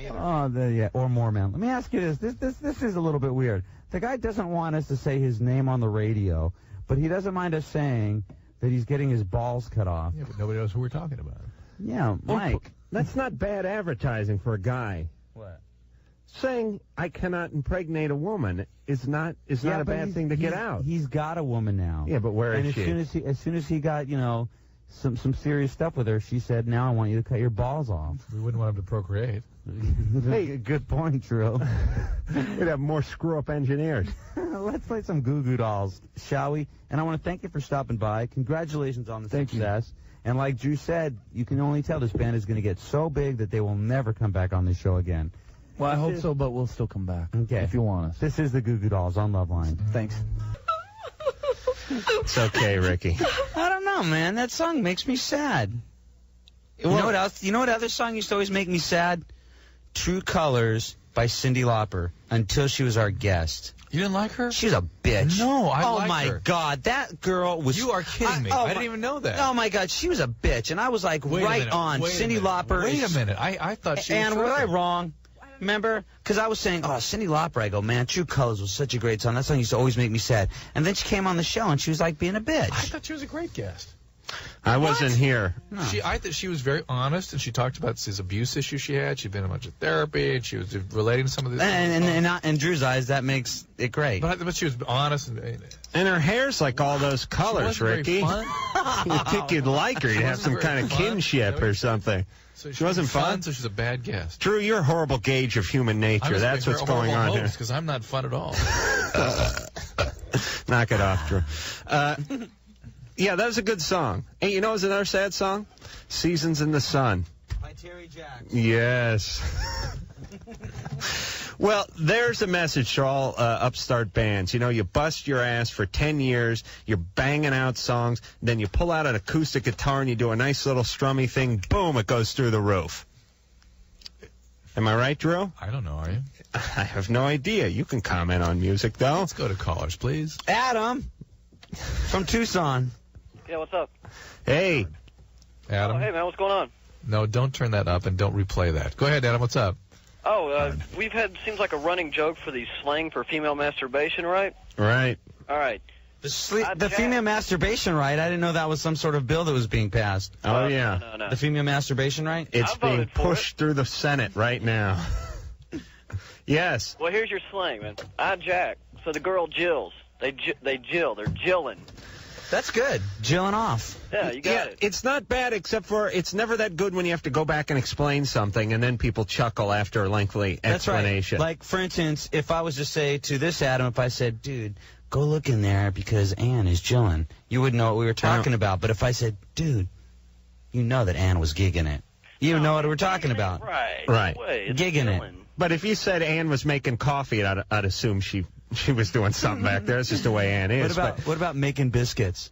either. Yeah, or more man. Let me ask you this. This is a little bit weird. The guy doesn't want us to say his name on the radio, but he doesn't mind us saying that he's getting his balls cut off. Yeah, but nobody knows who we're talking about. Yeah, Mike. That's not bad advertising for a guy. What? Saying I cannot impregnate a woman is not a bad thing to get out. He's got a woman now. Yeah, but where is she? As soon as he got, some serious stuff with her, she said, "Now I want you to cut your balls off." We wouldn't want him to procreate. Hey, good point, Drew. We'd have more screw-up engineers. Let's play some Goo Goo Dolls, shall we? And I want to thank you for stopping by. Congratulations on the success. And like Drew said, you can only tell this band is going to get so big that they will never come back on this show again. Well, I hope so, but we'll still come back. Okay. If you want us. This is the Goo Goo Dolls on Loveline. Thanks. It's okay, Riki. I don't know, man. That song makes me sad. You know what else? You know what other song used to always make me sad? True Colors by Cyndi Lauper, until she was our guest. You didn't like her? She was a bitch. No, I liked her. Oh, my God. That girl was... You are kidding me. I didn't even know that. Oh, my God. She was a bitch. And I was like, right on. Cyndi Lauper. Wait a minute. I thought she was... And was I wrong? Remember? Because I was saying, Cyndi Lauper. I go, man, True Colors was such a great song. That song used to always make me sad. And then she came on the show, and she was like being a bitch. I thought she was a great guest. I wasn't here. No. I thought she was very honest, and she talked about this abuse issue she had. She'd been in a bunch of therapy, and she was relating to some of this. And in Drew's eyes, that makes it great. But she was honest. And her hair's like all those colors, Riki. You'd think you'd like her. You'd have some kind of kinship or something. So she wasn't fun? So she's a bad guest. Drew, you're a horrible gauge of human nature. That's what's going on here. Because I'm not fun at all. Knock it off, Drew. Yeah, that was a good song. Hey, you know what's another sad song? Seasons in the Sun. By Terry Jacks. Yes. Well, there's a message to all upstart bands. You know, you bust your ass for 10 years, you're banging out songs, then you pull out an acoustic guitar and you do a nice little strummy thing, boom, it goes through the roof. Am I right, Drew? I don't know, are you? I have no idea. You can comment on music, though. Let's go to callers, please. Adam from Tucson. Yeah, what's up? Hey. Adam? Oh, hey, man, what's going on? No, don't turn that up and don't replay that. Go ahead, Adam, what's up? Oh, we've had, seems like a running joke for the slang for female masturbation, right? Right. All right. The female masturbation right, I didn't know that was some sort of bill that was being passed. Oh, yeah. No. The female masturbation right? It's being pushed through the Senate right now. Yes. Well, here's your slang, man. I jack. So the girl jills. They jill. They're jilling. That's good. Jilling off. Yeah, you got it. It's not bad, except for it's never that good when you have to go back and explain something, and then people chuckle after a lengthy explanation. That's right. Like, for instance, if I was to say to this Adam, if I said, dude, go look in there because Ann is jilling, you wouldn't know what we were talking about. But if I said, dude, you know that Ann was gigging it. You know what we're talking about. Right. Right. Gigging it. But if you said Ann was making coffee, I'd assume she was doing something back there. That's just the way Ann is. What about making biscuits?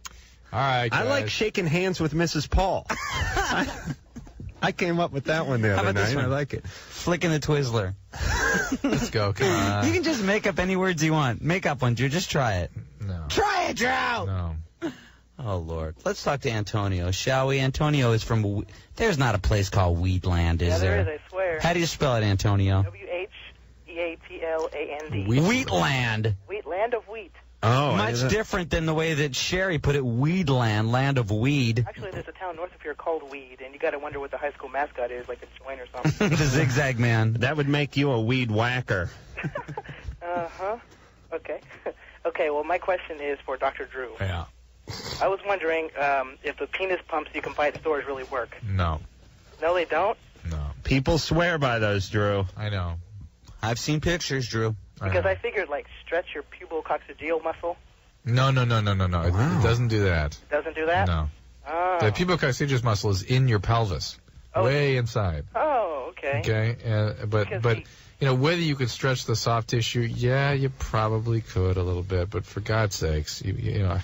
All right, guys. I like shaking hands with Mrs. Paul. I came up with that one the other night. I like it. Flicking the Twizzler. Let's go. Come on. You can just make up any words you want. Make up one, Drew. Just try it. No. Try it, Drew! No. Oh, Lord. Let's talk to Antonio, shall we? Antonio is from... There's not a place called Wheatland, is there? Yeah, there is, I swear. How do you spell it, Antonio? W-H-E-A-T-L-A-N-D. Wheatland. Land of wheat. Oh, much different than the way that Sherry put it, Weedland, land of weed. Actually, there's a town north of here called Weed, and you got to wonder what the high school mascot is, like a joint or something. The Zigzag Man. That would make you a weed whacker. Uh-huh. Okay. Okay, well, my question is for Dr. Drew. Yeah. I was wondering if the penis pumps you can buy at stores really work. No. No, they don't? No. People swear by those, Drew. I know. I've seen pictures, Drew. Because I figured, like, stretch your pubococcygeal muscle. No. Wow. It doesn't do that. Doesn't do that? No. Oh. The pubococcygeus muscle is in your pelvis, way inside. Oh, okay. Okay, but you know, whether you could stretch the soft tissue, yeah, you probably could a little bit. But for God's sakes, you know,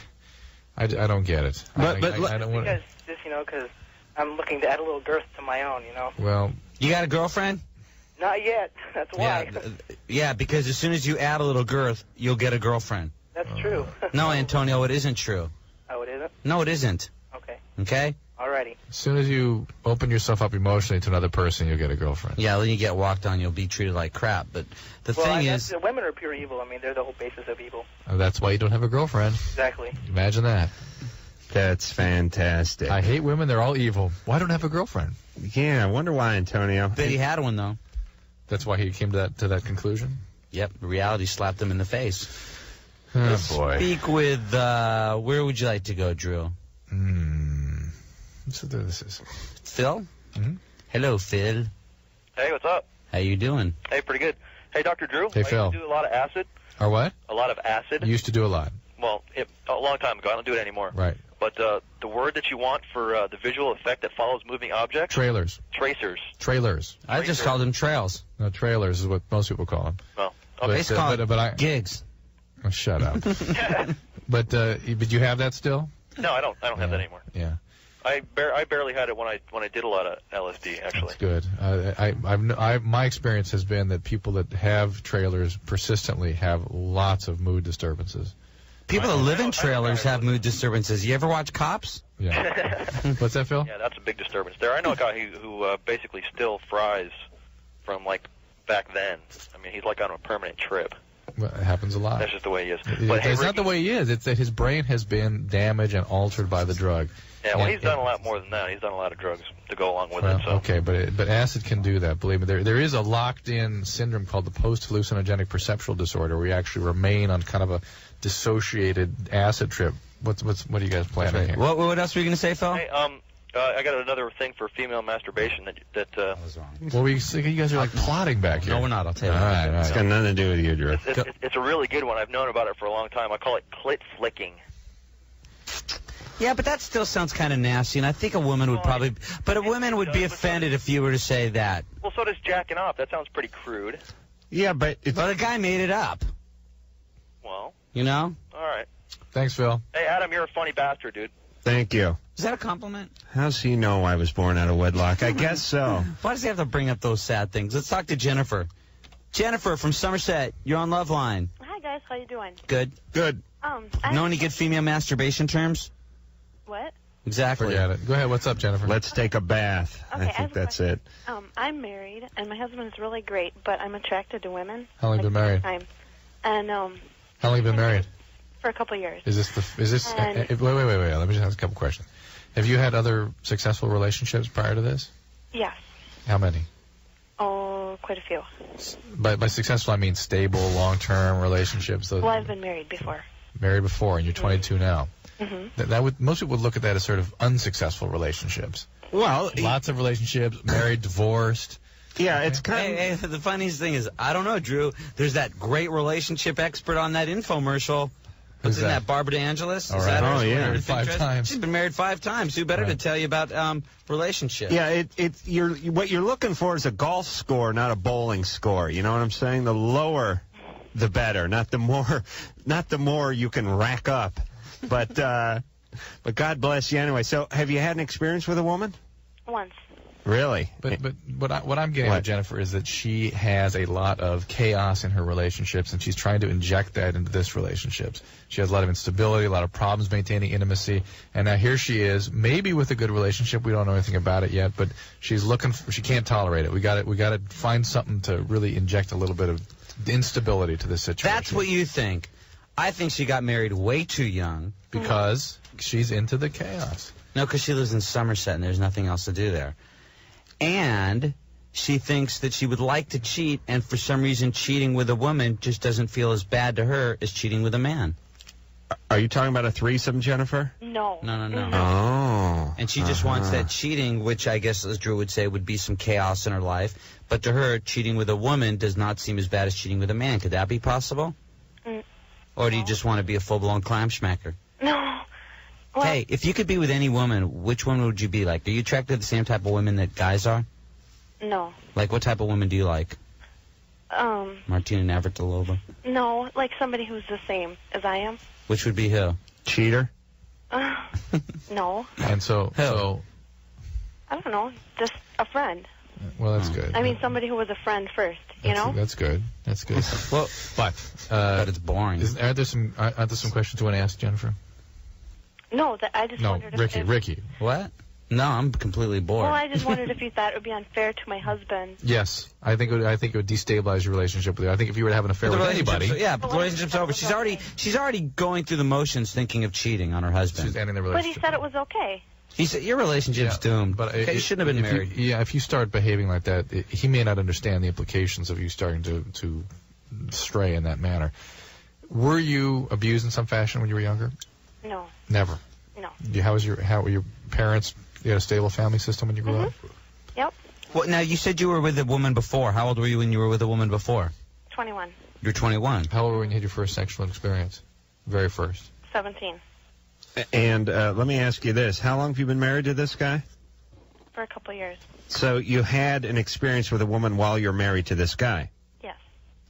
I don't get it. I don't want. Because just because I'm looking to add a little girth to my own, you know. Well, you got a girlfriend? Not yet. That's why. Yeah, because as soon as you add a little girth, you'll get a girlfriend. That's true. No, Antonio, it isn't true. Oh, it isn't? No, it isn't. Okay. Okay? Alrighty. As soon as you open yourself up emotionally to another person, you'll get a girlfriend. Yeah, then you get walked on, you'll be treated like crap. But the thing is... The women are pure evil. I mean, they're the whole basis of evil. That's why you don't have a girlfriend. Exactly. Imagine that. That's fantastic. I hate women. They're all evil. Why don't I have a girlfriend? Yeah, I wonder why, Antonio. Bet he had one, though. That's why he came to that conclusion? Yep, reality slapped him in the face. Oh, Let's boy. speak with, where would you like to go, Drew? So there this is. Phil? Mm-hmm. Hello, Phil. Hey, what's up? How you doing? Hey, pretty good. Hey, Dr. Drew. Hey, Phil. I used to do a lot of acid. Or what? A lot of acid. You used to do a lot. Well, a long time ago. I don't do it anymore. Right. But the word that you want for the visual effect that follows moving objects? Trailers. Tracers. Trailers. I just called them trails. No, trailers is what most people call them. Well, okay. They call it gigs. Oh, shut up. But you have that still? No, I don't have that anymore. Yeah. I barely had it when I did a lot of LSD, actually. That's good. My experience has been that people that have trailers persistently have lots of mood disturbances. People that live in trailers have mood disturbances. You ever watch Cops? Yeah. What's that, Phil? Yeah, that's a big disturbance there. I know a guy who basically still fries from, like, back then. I mean, he's, like, on a permanent trip. Well, it happens a lot. That's just the way he is. It's not the way he is. It's that his brain has been damaged and altered by the drug. Yeah, well, he's done a lot more than that. He's done a lot of drugs to go along with it. So. Okay, but acid can do that. Believe me, there is a locked-in syndrome called the post-hallucinogenic perceptual disorder, where you actually remain on kind of a dissociated acid trip. What are you guys planning here? What else were you going to say, Phil? Hey, I got another thing for female masturbation that was wrong. Well, you guys are like plotting back here. No, we're not. I'll tell you. All right. It's got nothing to do with you, Drew. It's a really good one. I've known about it for a long time. I call it clit flicking. Yeah, but that still sounds kind of nasty, and I think a woman would probably... But a woman would be offended if you were to say that. Well, so does jacking off. That sounds pretty crude. Yeah, but... But a guy made it up. Well... You know? All right. Thanks, Phil. Hey, Adam, you're a funny bastard, dude. Thank you. Is that a compliment? How's he know I was born out of wedlock? I guess so. Why does he have to bring up those sad things? Let's talk to Jennifer. Jennifer from Somerset, you're on Loveline. Hi, guys. How you doing? Good. Good. Know any good female masturbation terms? What? Exactly. Forget it. Go ahead. What's up, Jennifer? Let's take a bath. Okay, I think that's it. I'm married, and my husband is really great, but I'm attracted to women. How long have you been married? And How long have you been married? For a couple of years. Is this? Wait. Let me just ask a couple questions. Have you had other successful relationships prior to this? Yes. How many? Oh, quite a few. By successful, I mean stable, long-term relationships. Well, I've been married before. Married before, and you're 22 now. Mm-hmm. Most people would look at that as sort of unsuccessful relationships. Well, lots of relationships, married, divorced. Yeah, it's kind of... the funniest thing is, I don't know, Drew, there's that great relationship expert on that infomercial. Who's that? Barbara DeAngelis? All right. Oh, yeah. 5 times. She's been married 5 times. Who better to tell you about relationships? Yeah, what you're looking for is a golf score, not a bowling score. You know what I'm saying? The lower, the better. Not the more you can rack up. But God bless you anyway. So, have you had an experience with a woman? Once. Really? But what I'm getting at, Jennifer, is that she has a lot of chaos in her relationships, and she's trying to inject that into this relationships. She has a lot of instability, a lot of problems maintaining intimacy, and now here she is, maybe with a good relationship. We don't know anything about it yet, but she's she can't tolerate it. We got to find something to really inject a little bit of instability to this situation. That's what you think. I think she got married way too young. Because she's into the chaos. No, because she lives in Somerset and there's nothing else to do there. And she thinks that she would like to cheat, and for some reason cheating with a woman just doesn't feel as bad to her as cheating with a man. Are you talking about a threesome, Jennifer? No. No. Oh. And she just wants that cheating, which I guess, as Drew would say, would be some chaos in her life. But to her, cheating with a woman does not seem as bad as cheating with a man. Could that be possible? Or do you just want to be a full-blown clam schmacker? No. Well, hey, if you could be with any woman, which one would you be like? Are you attracted to the same type of women that guys are? No. Like, what type of women do you like? Martina Navratilova. No, like somebody who's the same as I am. Which would be who? Cheater? No. And so I don't know, just a friend. Well, that's good. I mean, somebody who was a friend first, you know? That's good. That's good. Well, but it's boring. Aren't there some questions you want to ask, Jennifer? No, I just wondered if... Ricky. What? No, I'm completely bored. Well, I just wondered if you thought it would be unfair to my husband. Yes, I think it would destabilize your relationship with her. I think if you were to have an affair with anybody... Yeah, but the relationship's over. She's already going through the motions thinking of cheating on her husband. She's ending the relationship. But he said it was okay. He said your relationship's doomed. But you shouldn't have been married. If you start behaving like that, he may not understand the implications of you starting to stray in that manner. Were you abused in some fashion when you were younger? No. Never. No. How were your parents? You had a stable family system when you grew up? Yep. Well, now you said you were with a woman before. How old were you when you were with a woman before? 21. You're 21. How old were you when you had your first sexual experience? Very first. 17. And let me ask you this. How long have you been married to this guy? For a couple of years. So you had an experience with a woman while you're married to this guy? Yes.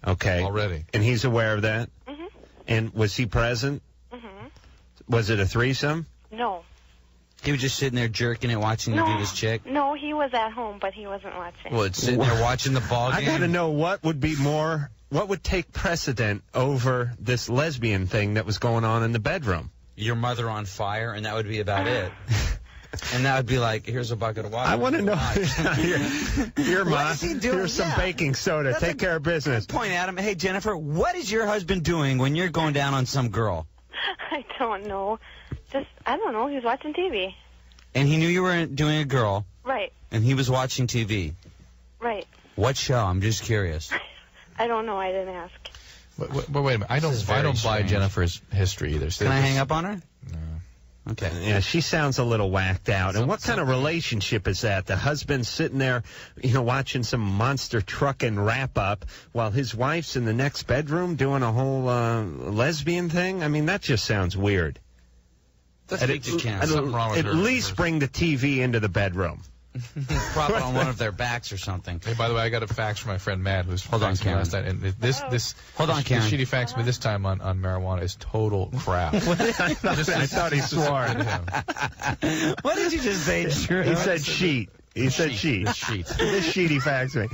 Okay. Already. And he's aware of that? Mm-hmm. And was he present? Mm-hmm. Was it a threesome? No. He was just sitting there jerking it, watching you do this chick? No, he was at home, but he wasn't watching. Well, sitting there watching the ball game? I got to know what would take precedent over this lesbian thing that was going on in the bedroom. Your mother on fire, and that would be about it. And that would be like, here's a bucket of water. I want to know. Here, Ma. What is he doing? Here's some baking soda. Take care of business. Point at him. Hey, Jennifer, what is your husband doing when you're going down on some girl? I don't know. I don't know. He was watching TV. And he knew you were doing a girl. Right. And he was watching TV. Right. What show? I'm just curious. I don't know. I didn't ask. But wait a minute. I don't buy Jennifer's history either. Can I hang up on her? No. Okay. Yeah, she sounds a little whacked out. And what kind of relationship is that? The husband's sitting there, watching some monster trucking wrap up while his wife's in the next bedroom doing a whole lesbian thing? I mean, that just sounds weird. At least bring the TV into the bedroom. Prop it on one of their backs or something. Hey, by the way, I got a fax from my friend Matt, who's faxed me last night, and this Karen. shit he faxed me this time on marijuana is total crap. I thought he swore. What did you just say, Drew? He said sheet. He said sheet. This sheet. This sheet he faxed me.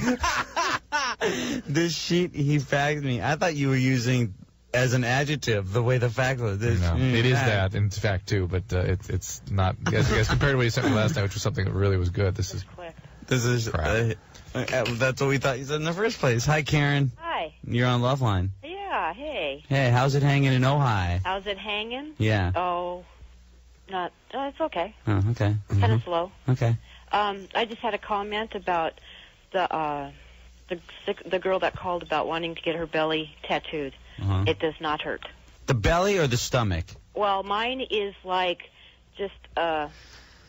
This sheet he faxed me. I thought you were using as an adjective the way the fact was. No, it is that, in fact, too, but it's not. As compared to what you sent me last night, which was something that really was good, this is crap. That's what we thought you said in the first place. Hi, Karen. Hi. You're on Loveline. Yeah. Yeah, hey. Hey, how's it hanging in Ojai? How's it hanging? Yeah. Oh, it's okay. Oh, okay. Kind of slow. Okay. I just had a comment about the girl that called about wanting to get her belly tattooed. Uh-huh. It does not hurt. The belly or the stomach? Well, mine is like just a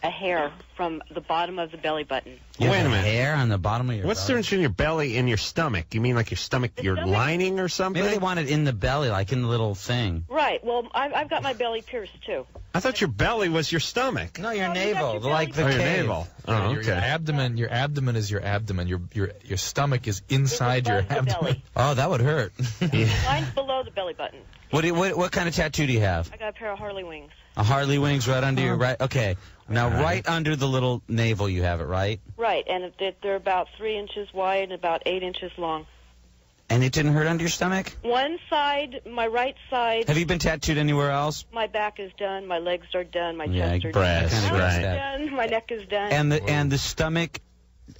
hair from the bottom of the belly button. You have Wait a minute. hair on the bottom of your What's the belly? difference between your belly and your stomach? You mean like your stomach, your lining or something? Maybe they want it in the belly, like in the little thing. Right. Well, I've got my belly pierced too. I thought your belly was your stomach. No, your navel, like the your cave. navel. Oh, Your okay. abdomen. Your abdomen is your abdomen. Your stomach is inside your above the abdomen. belly. Oh, that would hurt. Mine's below the belly button. What kind of tattoo do you have? I got a pair of Harley wings. A Harley wings right under your right. Okay, now right under the little navel, you have it, right? Right, and they're about 3 inches wide and about 8 inches long. And it didn't hurt under your stomach? One side, my right side. Have you been tattooed anywhere else? My back is done. My legs are done. My Yeah, chest are breast, done. right. My arms are done. My neck is done. And the stomach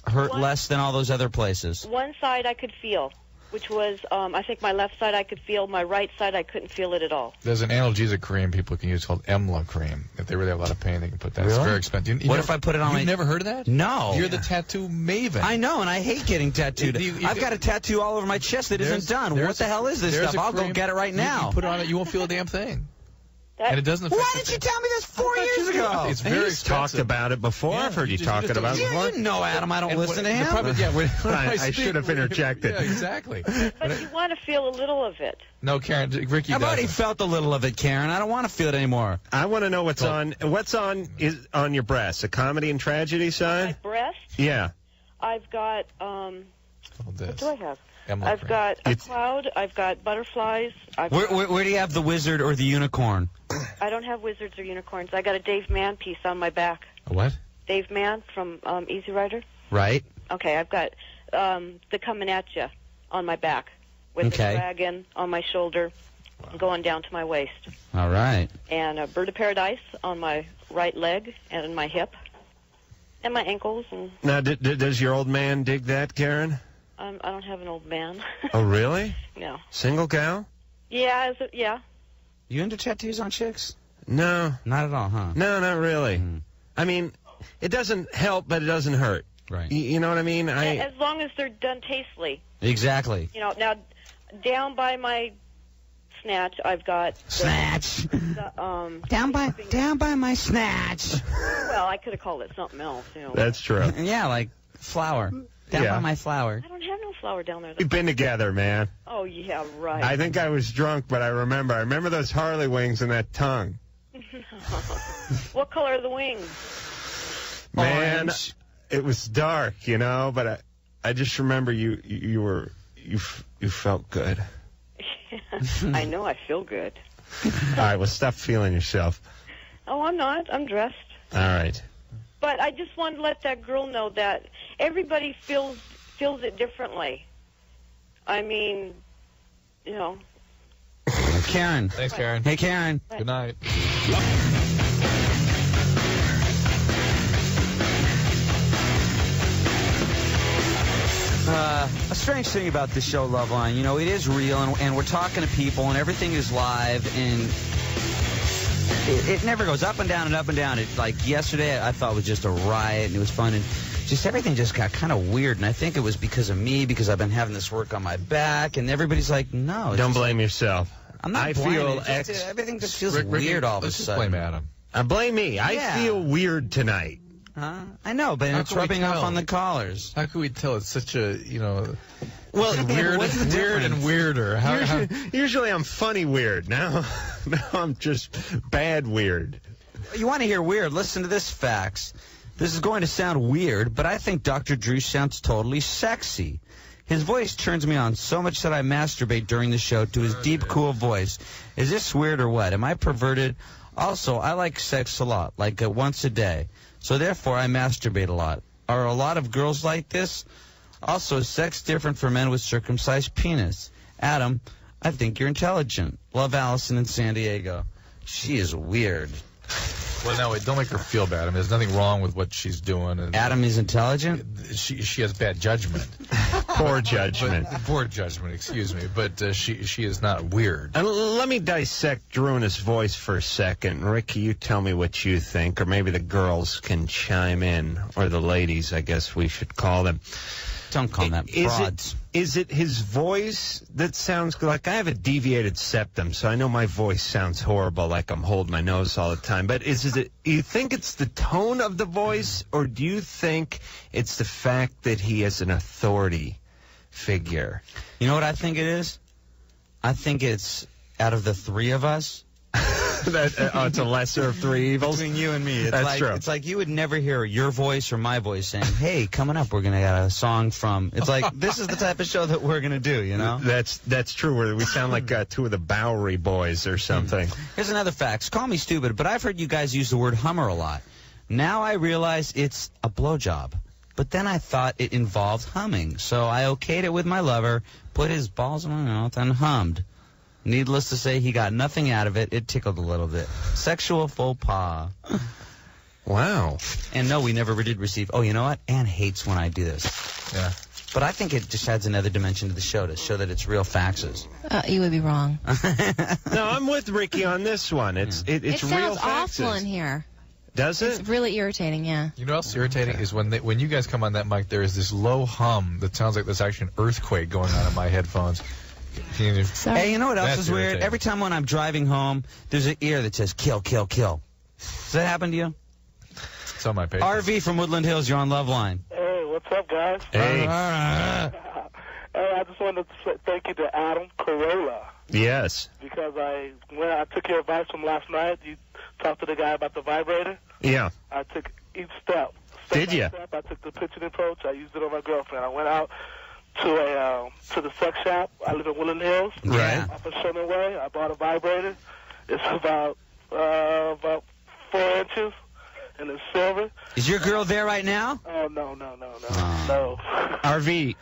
hurt less than all those other places. One side I could feel, which was I think my left side I could feel. My right side I couldn't feel it at all. There's an analgesic cream people can use called Emla cream. If they really have a lot of pain, they can put that. It's Really? very expensive. What if I put it on You've my... never heard of that? No. You're the tattoo maven. I know, and I hate getting tattooed. I've got a tattoo all over my chest that isn't done. What the hell is this stuff? I'll go get it right now. You put it on it, you won't feel a damn thing. And it doesn't affect Why didn't you tell me this 4 years ago? It's very He's talked expensive. about it before. Yeah, I've heard you just talking about it Yeah, before. you know, Adam, I don't And listen to the him. problem- yeah, when I speak, should have interjected. Yeah, exactly. But you want to feel a little of it. No, Karen, Riki I've already doesn't. felt a little of it, Karen. I don't want to feel it anymore. I want to know what's on your breast. A comedy and tragedy My side? breast, Yeah. I've got Hold this. what do I have? Emla I've cream. got a cloud. I've got butterflies. Where do you have the wizard or the unicorn? I don't have wizards or unicorns. I got a Dave Mann piece on my back. A what? Dave Mann from Easy Rider. Right. Okay, I've got the Coming At Ya on my back with Okay. the dragon on my shoulder going down to my waist. All right. And a Bird of Paradise on my right leg and my hip and my ankles. And Now, does your old man dig that, Karen? I don't have an old man. Oh, really? No. Single gal? Yeah, yeah. You into tattoos on chicks? No. Not at all, huh? No, not really. I mean, it doesn't help, but it doesn't hurt. Right. You know what I mean? As long as they're done tastefully. Exactly. You know, now down by my snatch, I've got Snatch. down by my snatch. Well, I could have called it something else. You know. That's true. Yeah, like flower. Down Yeah. by my flower. I don't have no flower down there. We've been together, man. Oh yeah, right. I think I was drunk, but I remember those Harley wings and that tongue. What color are the wings? Man, Orange. it was dark, you know, but I just remember you felt good. I know I feel good. All right, well, stop feeling yourself. Oh, I'm not. I'm dressed. All right. But I just wanted to let that girl know that everybody feels it differently. I mean, you know. Karen. Thanks, Karen. Hey, Karen. Good night. A strange thing about this show, Loveline, you know, it is real, and we're talking to people, and everything is live, and it never goes up and down and up and down. It's like yesterday, I thought it was just a riot, and it was fun, and just everything just got kind of weird, and I think it was because of me, because I've been having this work on my back, and everybody's like, no. Don't blame yourself. I'm not I blaming feel it. Everything just feels Ricky, weird all of a let's just sudden. blame Adam. Blame me. I Yeah. feel weird tonight. I know, but How it's can we rubbing off tell? on the callers. How can we tell? It's such a, Well, weird, what's the weird and difference? weirder. Usually I'm funny weird. Now I'm just bad weird. You want to hear weird? Listen to this facts. This is going to sound weird, but I think Dr. Drew sounds totally sexy. His voice turns me on so much that I masturbate during the show to his deep, cool voice. Is this weird or what? Am I perverted? Also, I like sex a lot, like once a day. So therefore, I masturbate a lot. Are a lot of girls like this? Also, is sex different for men with circumcised penis? Adam, I think you're intelligent. Love, Allison in San Diego. She is weird. Well, no, don't make her feel bad. I mean, there's nothing wrong with what she's doing. And Adam is intelligent? She has bad judgment. Poor judgment. Poor judgment, excuse me. But she is not weird. And let me dissect Drew and his voice for a second. Ricky, you tell me what you think, or maybe the girls can chime in, or the ladies, I guess we should call them. Don't call them broads. Is it his voice that sounds like I have a deviated septum, so I know my voice sounds horrible, like I'm holding my nose all the time. But you think it's the tone of the voice, or do you think it's the fact that he is an authority figure? You know what I think it is? I think it's out of the three of us. It's a lesser of three evils between you and me. That's true. It's like you would never hear your voice or my voice saying, "Hey, coming up, we're gonna get a song from." It's like this is the type of show that we're gonna do. You know? That's true. Where we sound like two of the Bowery Boys or something. Here's another fact. Call me stupid, but I've heard you guys use the word hummer a lot. Now I realize it's a blowjob. But then I thought it involved humming, so I okayed it with my lover, put his balls in my mouth, and hummed. Needless to say, he got nothing out of it. It tickled a little bit. Sexual faux pas. Wow. And no, we never did receive. Oh, you know what? Ann hates when I do this. Yeah. But I think it just adds another dimension to the show to show that it's real faxes. You would be wrong. No, I'm with Ricky on this one. It's it real sounds faxes. awful in here. Does it? It's really irritating, yeah. You know what's irritating is when you guys come on that mic, there is this low hum that sounds like there's actually an earthquake going on in my headphones. Hey, you know what else That's is weird? irritating. Every time when I'm driving home, there's an ear that says kill, kill, kill. Does that happen to you? It's on my paper. RV from Woodland Hills, you're on Loveline. Hey, what's up, guys? Hey. Hey, I just wanted to say thank you to Adam Carolla. Yes. Because I took your advice from last night. You talked to the guy about the vibrator. Yeah. I took each step. Did you? I took the pitching approach. I used it on my girlfriend. I went out to the sex shop. I live in Woodland Hills. Right. Off of Sherman Way. I bought a vibrator. It's about 4 inches, and it's silver. Is your girl there right now? Oh, no. RV,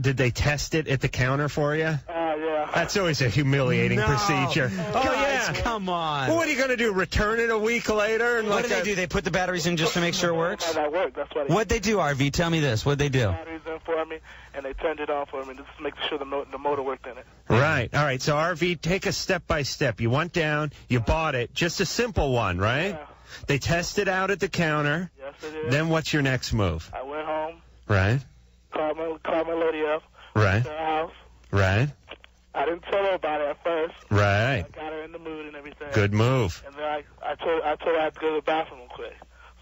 did they test it at the counter for you? Yeah. That's always a humiliating procedure. Guys, come on. Well, what are you going to do, return it a week later? And What do they do? They put the batteries in just to make sure it works? That worked. That's what What'd they do, RV? Tell me this. What'd they do? Batteries in for me, and they turned it on for me just to make sure the motor worked in it. Right. All right. So, RV, take a step by step. You went down, you bought it, just a simple one, right? Yeah. They tested out at the counter. Yes, it is. Then what's your next move? I went home, Right. called my lady up, Right. to her house. Right. I didn't tell her about it at first. Right. I got her in the mood and everything. Good move. And then I told her I had to go to the bathroom real quick.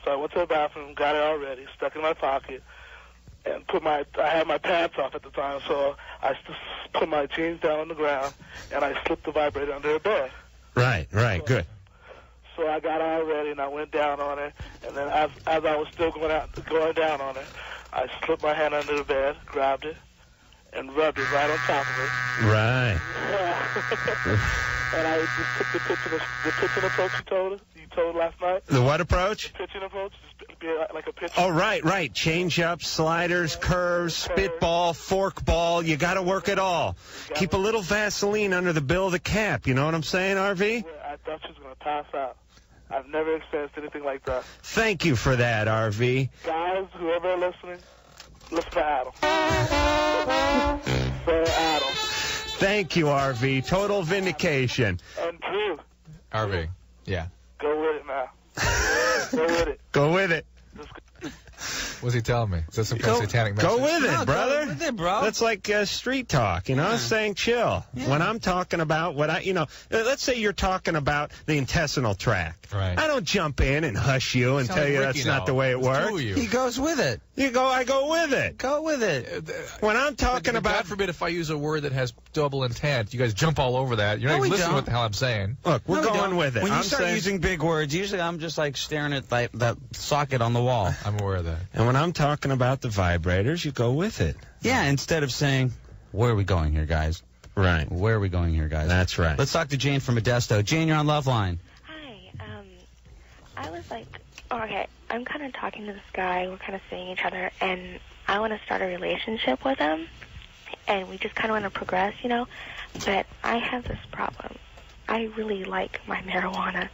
So I went to the bathroom, got it all ready, stuck it in my pocket, and I had my pants off at the time, so I just put my jeans down on the ground, and I slipped the vibrator under her bed. Right. Good. So I got all ready, and I went down on her, and then as I was still going down on her, I slipped my hand under the bed, grabbed it, and rubbed it right on top of it. Right. And I just took the pitching approach you told last night. The what approach? The pitching approach, just be like a pitch. Oh, right. Change up, sliders, curves, spitball, forkball. You got to work it all. Keep a little Vaseline under the bill of the cap. You know what I'm saying, RV? I thought she was going to pass out. I've never experienced anything like that. Thank you for that, RV. Guys, whoever are listening, listen to Adam. So Adam. Thank you, RV. Total vindication. And Drew. RV. Yeah. Go with it now. Go with it. Go with it. What's he telling me? Is that some kind of satanic message? Go with it, No, brother. go with it, bro. That's like street talk, you know, saying chill. Yeah. When I'm talking about let's say you're talking about the intestinal tract. Right. I don't jump in and hush you and tell you that's not the way it works. He goes with it. I go with it. Go with it. When I'm talking about... God forbid if I use a word that has double intent, you guys jump all over that. You're not even listening to what the hell I'm saying. Look, we're going with it. When you start using big words, usually I'm just like staring at that socket on the wall. I'm aware of that. And when I'm talking about the vibrators, you go with it. Yeah, instead of saying, where are we going here, guys? Right. Where are we going here, guys? That's right. Let's talk to Jane from Modesto. Jane, you're on Loveline. Hi. I was like, okay, I'm kind of talking to this guy. We're kind of seeing each other, and I want to start a relationship with him, and we just kind of want to progress, you know. But I have this problem. I really like my marijuana,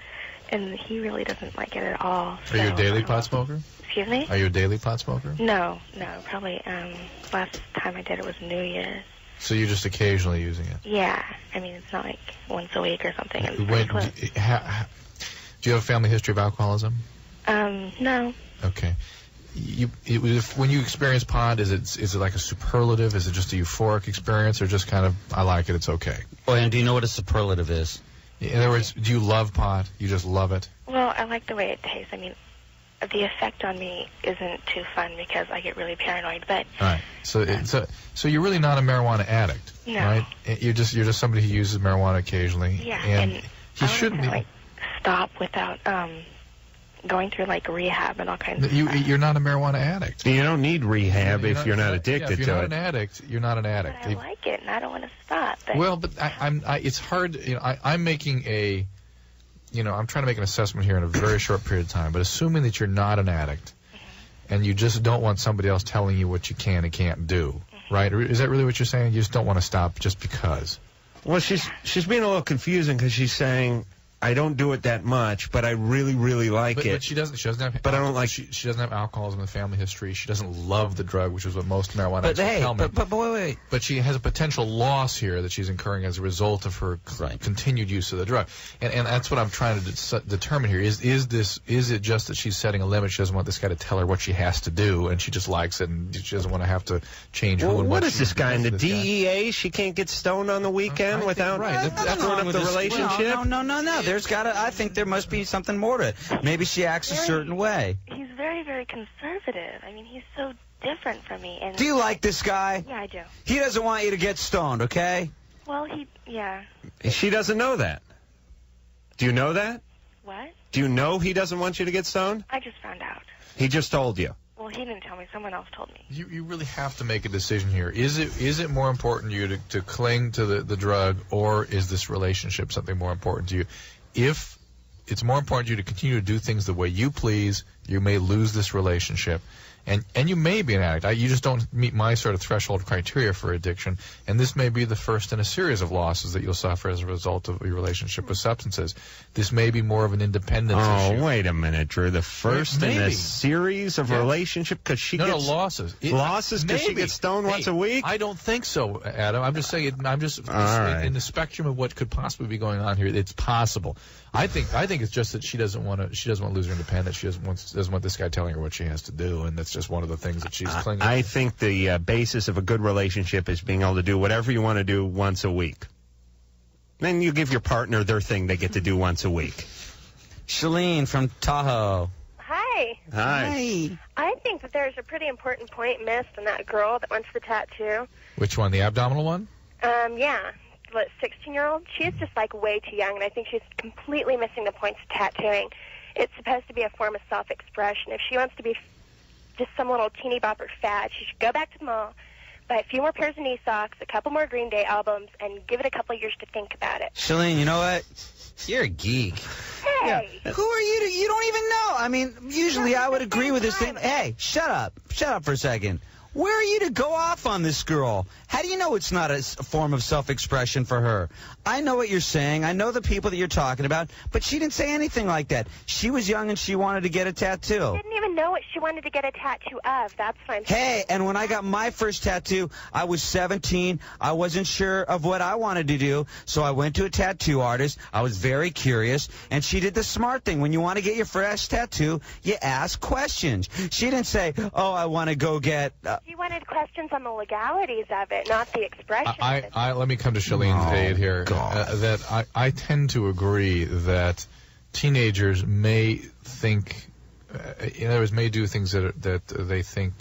and he really doesn't like it at all. Are you a daily pot smoker? Excuse me? Are you a daily pot smoker? No, probably last time I did it was New Year's. So you're just occasionally using it? Yeah, I mean, it's not like once a week or something. It's pretty When, close. do you have a family history of alcoholism? No. Okay. When you experience pot, is it like a superlative? Is it just a euphoric experience, or just kind of, I like it, it's okay? Oh, and do you know what a superlative is? In other words, do you love pot? You just love it? Well, I like the way it tastes. I mean, the effect on me isn't too fun because I get really paranoid. But all right. So you're really not a marijuana addict, no. right? You're just somebody who uses marijuana occasionally. Yeah, and I shouldn't be. Like, stop without going through like rehab and all kinds of stuff. You're not a marijuana addict. You don't need rehab if you're not addicted if you're to not it. an addict, you're not an addict. But I like it, and I don't want to stop. But well, but it's hard. I'm making I'm trying to make an assessment here in a very short period of time. But assuming that you're not an addict, and you just don't want somebody else telling you what you can and can't do, right? Or is that really what you're saying? You just don't want to stop just because? Well, she's being a little confusing because she's saying, I don't do it that much, but I really, really like it. But she doesn't have. But I don't like. She doesn't have alcoholism in the family history. She doesn't love the drug, which is what most marijuana addicts tell me. But wait. But she has a potential loss here that she's incurring as a result of her continued use of the drug, and that's what I'm trying to determine here. Is it just that she's setting a limit? She doesn't want this guy to tell her what she has to do, and she just likes it, and she doesn't want to have to change who and what. What is this guy in the DEA? She can't get stoned on the weekend without screwing up the relationship. No. I think there must be something more to it. Maybe she acts a certain way. He's very, very conservative. I mean, he's so different from me. And do you like this guy? Yeah, I do. He doesn't want you to get stoned, okay? Well, yeah. She doesn't know that. Do you know that? What? Do you know he doesn't want you to get stoned? I just found out. He just told you. Well, he didn't tell me. Someone else told me. You really have to make a decision here. Is it more important to you to cling to the drug, or is this relationship something more important to you? If it's more important to you to continue to do things the way you please, you may lose this relationship. And you may be an addict. You just don't meet my sort of threshold criteria for addiction. And this may be the first in a series of losses that you'll suffer as a result of your relationship with substances. This may be more of an independence issue. Oh, wait a minute, Drew. The first in a series of relationship because she gets... No, losses. Losses because she gets stoned once a week? I don't think so, Adam. I'm just saying, in the spectrum of what could possibly be going on here, it's possible. I think it's just that she doesn't want to lose her independence. She doesn't want this guy telling her what she has to do, and that's just one of the things that she's clinging to. I think the basis of a good relationship is being able to do whatever you want to do once a week. Then you give your partner their thing they get to do once a week. Shalene from Tahoe. Hi. Hi. I think that there's a pretty important point missed in that girl that wants the tattoo. Which one? The abdominal one? Yeah. 16-year-old, she's just like way too young, and I think she's completely missing the points of tattooing. It's supposed to be a form of self-expression. If she wants to be just some little teeny bopper fad, she should go back to the mall, buy a few more pairs of knee socks, a couple more Green Day albums, and give it a couple years to think about it. Shalene, you know what? You're a geek. Hey. Yeah. Who are you to... You don't even know. I mean, usually I would agree with this thing. Hey, shut up. Shut up for a second. Where are you to go off on this girl? How do you know it's not a form of self-expression for her? I know what you're saying. I know the people that you're talking about, but she didn't say anything like that. She was young and she wanted to get a tattoo. I didn't even know what she wanted to get a tattoo of. That's what I'm saying. Hey, and when I got my first tattoo, I was 17. I wasn't sure of what I wanted to do, so I went to a tattoo artist. I was very curious, and she did the smart thing. When you want to get your first tattoo, you ask questions. She didn't say, oh, I want to go get... She wanted questions on the legalities of it, not the expression. Let me come to Shalene's aid here. That I tend to agree that teenagers may think, in other words, may do things that they think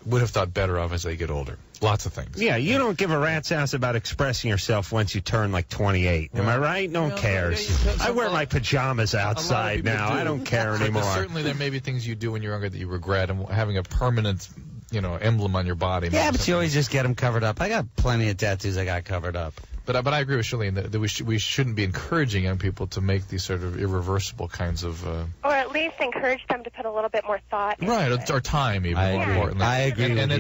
would have thought better of as they get older. Lots of things. Yeah, you don't give a rat's ass about expressing yourself once you turn like 28. Am I right? No one cares. I wear my pajamas outside now. I don't care anymore. Certainly there may be things you do when you're younger that you regret, and having a permanent emblem on your body. Yeah, but you always just get them covered up. I got plenty of tattoos I got covered up. But I agree with Shalene that we shouldn't be encouraging young people to make these sort of irreversible kinds of... or at least encourage them to put a little bit more thought into it. Or time, even more importantly. I agree and with you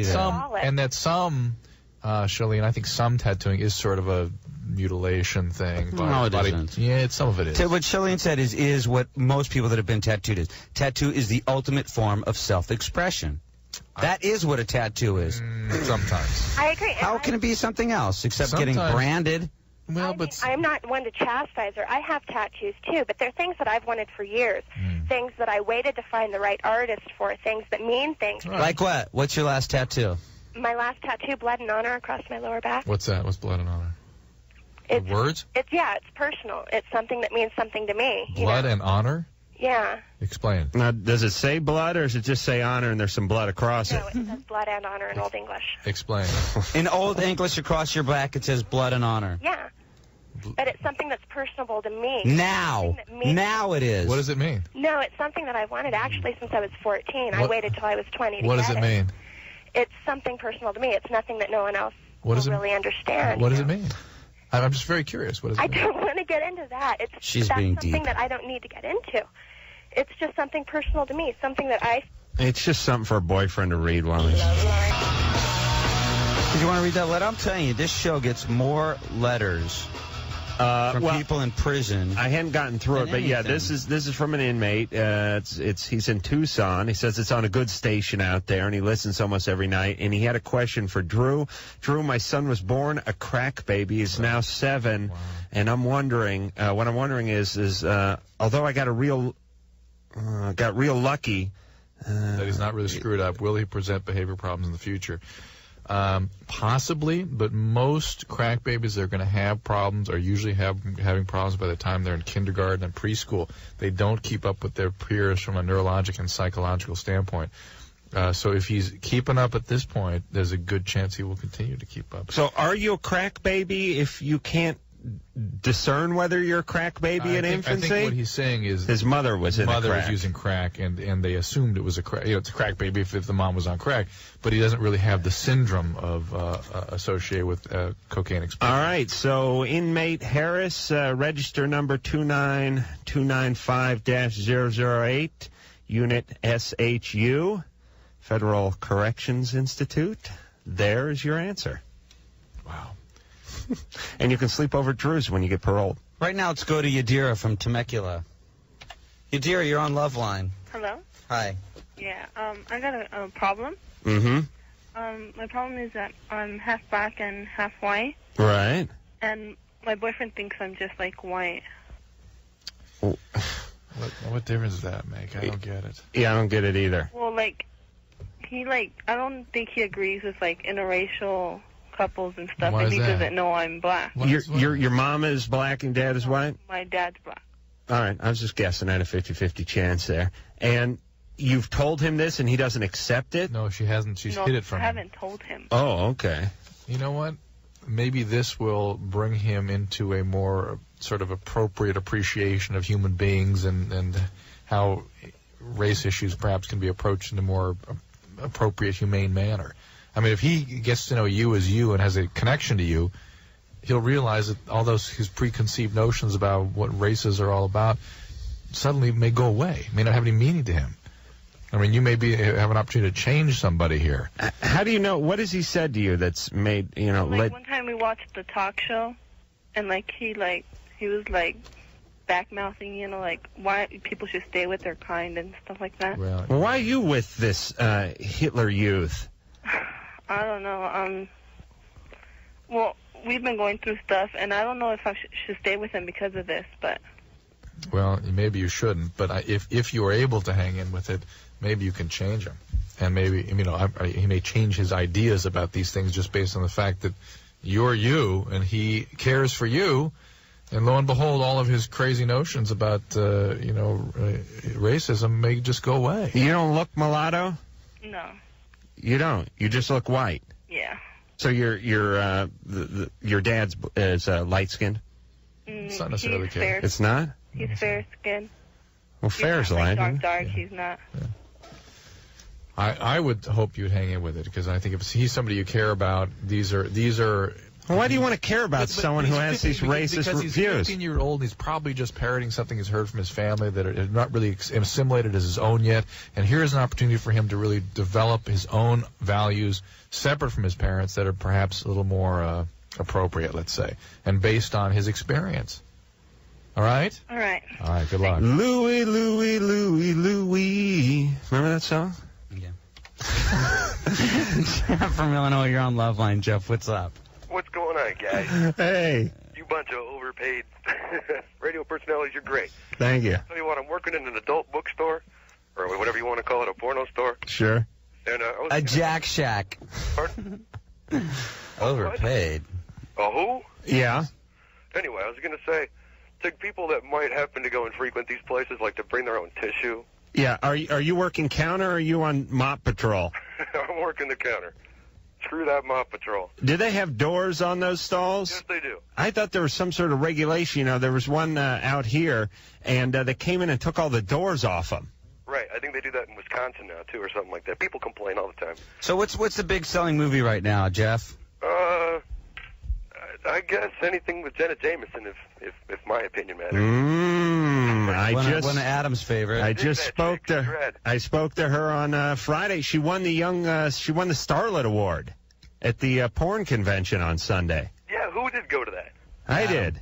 that some, Shalene, I think some tattooing is sort of a mutilation thing. No, it isn't. Yeah, some of it is. So what Shillian said is what most people that have been tattooed is. Tattoo is the ultimate form of self-expression. That is what a tattoo is. Sometimes. I agree. How can it be something else except getting branded? Well, I'm not one to chastise her. I have tattoos too, but they're things that I've wanted for years. Things that I waited to find the right artist for. Things that mean things. Like what? What's your last tattoo? My last tattoo, blood and honor across my lower back. What's that? What's blood and honor? It's, words? It's personal. It's something that means something to me. Blood and honor? Yeah. Explain. Now, does it say blood, or does it just say honor and there's some blood across it? No, it says blood and honor in Old English. Explain. In Old English, across your back, it says blood and honor. Yeah. But it's something that's personable to me. Now it is. What does it mean? No, it's something that I wanted actually since I was 14. I waited till I was 20 to What get does it mean? It's something personal to me. It's nothing that no one else What does will it really understand. What does it mean? I'm just very curious. What does it I mean? don't want to get into that. That's being something deep. that I don't need to get into. It's just something personal to me, something that I... It's just something for a boyfriend to read while he's... Do you want to read that letter? I'm telling you, this show gets more letters from people in prison. I hadn't gotten through it, but yeah, this is from an inmate. He's in Tucson. He says it's on a good station out there, and he listens almost every night. And he had a question for Drew. Drew, my son was born a crack baby. He's now 7, and I'm wondering. What I'm wondering is although I got real lucky. That he's not really screwed up. Will he present behavior problems in the future? Possibly, but most crack babies that are going to have problems are usually having problems by the time they're in kindergarten and preschool. They don't keep up with their peers from a neurologic and psychological standpoint. So if he's keeping up at this point, there's a good chance he will continue to keep up. So are you a crack baby if you can't discern whether you're a crack baby in infancy? I think what he's saying is his mother was using crack, and they assumed it was it's a crack baby if the mom was on crack, but he doesn't really have the syndrome of associated with cocaine exposure. All right, so inmate Harris, register number 29295-008, unit SHU, Federal Corrections Institute. There's your answer. Wow. And you can sleep over at Drew's when you get paroled. Right now, let's go to Yadira from Temecula. Yadira, you're on Loveline. Hello? Hi. Yeah, I got a problem. Mm-hmm. My problem is that I'm half black and half white. Right. And my boyfriend thinks I'm just like white. What difference does that make? I don't get it. Yeah, I don't get it either. Well, I don't think he agrees with interracial couples and stuff, Why and is he that? doesn't know I'm black. Your mom is black and dad is white? My dad's black. All right, I was just guessing. I had a 50-50 chance there. And you've told him this and he doesn't accept it? No, she hasn't. She's hid it from I him. haven't told him. Oh, okay. You know what? Maybe this will bring him into a more sort of appropriate appreciation of human beings and how race issues perhaps can be approached in a more appropriate, humane manner. I mean, if he gets to know you as you and has a connection to you, he'll realize that all those his preconceived notions about what races are all about suddenly may go away, may not have any meaning to him. I mean, you may have an opportunity to change somebody here. How do you know? What has he said to you that's made, One time we watched the talk show, and he was back mouthing, why people should stay with their kind and stuff like that. Well, why are you with this Hitler Youth? I don't know. Well, we've been going through stuff, and I don't know if I should stay with him because of this, but... Well, maybe you shouldn't, but if you are able to hang in with it, maybe you can change him. And maybe, he may change his ideas about these things just based on the fact that you're you, and he cares for you, and lo and behold, all of his crazy notions about, racism may just go away. You don't look mulatto? No. You don't? You just look white? Yeah. So your dad's is light-skinned? It's not necessarily the case. It's not? He's fair-skinned. Well, fair's light. Dark, he's not. Yeah. I would hope you'd hang in with it, because I think if he's somebody you care about, these are. Well, why do you want to care about someone who has these racist because he's views? 15-year-old, he's probably just parroting something he's heard from his family that are not really assimilated as his own yet. And here's an opportunity for him to really develop his own values separate from his parents that are perhaps a little more appropriate, let's say, and based on his experience. All right? All right. All right, good luck. Louie, Louie, Louie, Louie. Remember that song? Yeah. Jeff from Illinois, you're on Loveline. Jeff, what's up? What's going on, guys? Hey. You bunch of overpaid radio personalities, you're great. Thank you. Tell you what, I'm working in an adult bookstore, or whatever you want to call it, a porno store. Sure. And, A Jack Shack. Pardon? Overpaid. A who? Yeah. Anyway, I was going to say, to people that might happen to go and frequent these places, like to bring their own tissue. Yeah. Are you working counter or are you on mop patrol? I'm working the counter. Screw that mop patrol. Do they have doors on those stalls? Yes, they do. I thought there was some sort of regulation. You know, there was one out here, and they came in and took all the doors off them. Right. I think they do that in Wisconsin now, too, or something like that. People complain all the time. So what's the big selling movie right now, Jeff? I guess anything with Jenna Jameson, if my opinion matters. One of Adam's favorite. I just spoke to her on Friday. She won the Starlet Award at the porn convention on Sunday. Yeah, who did go to that? I did.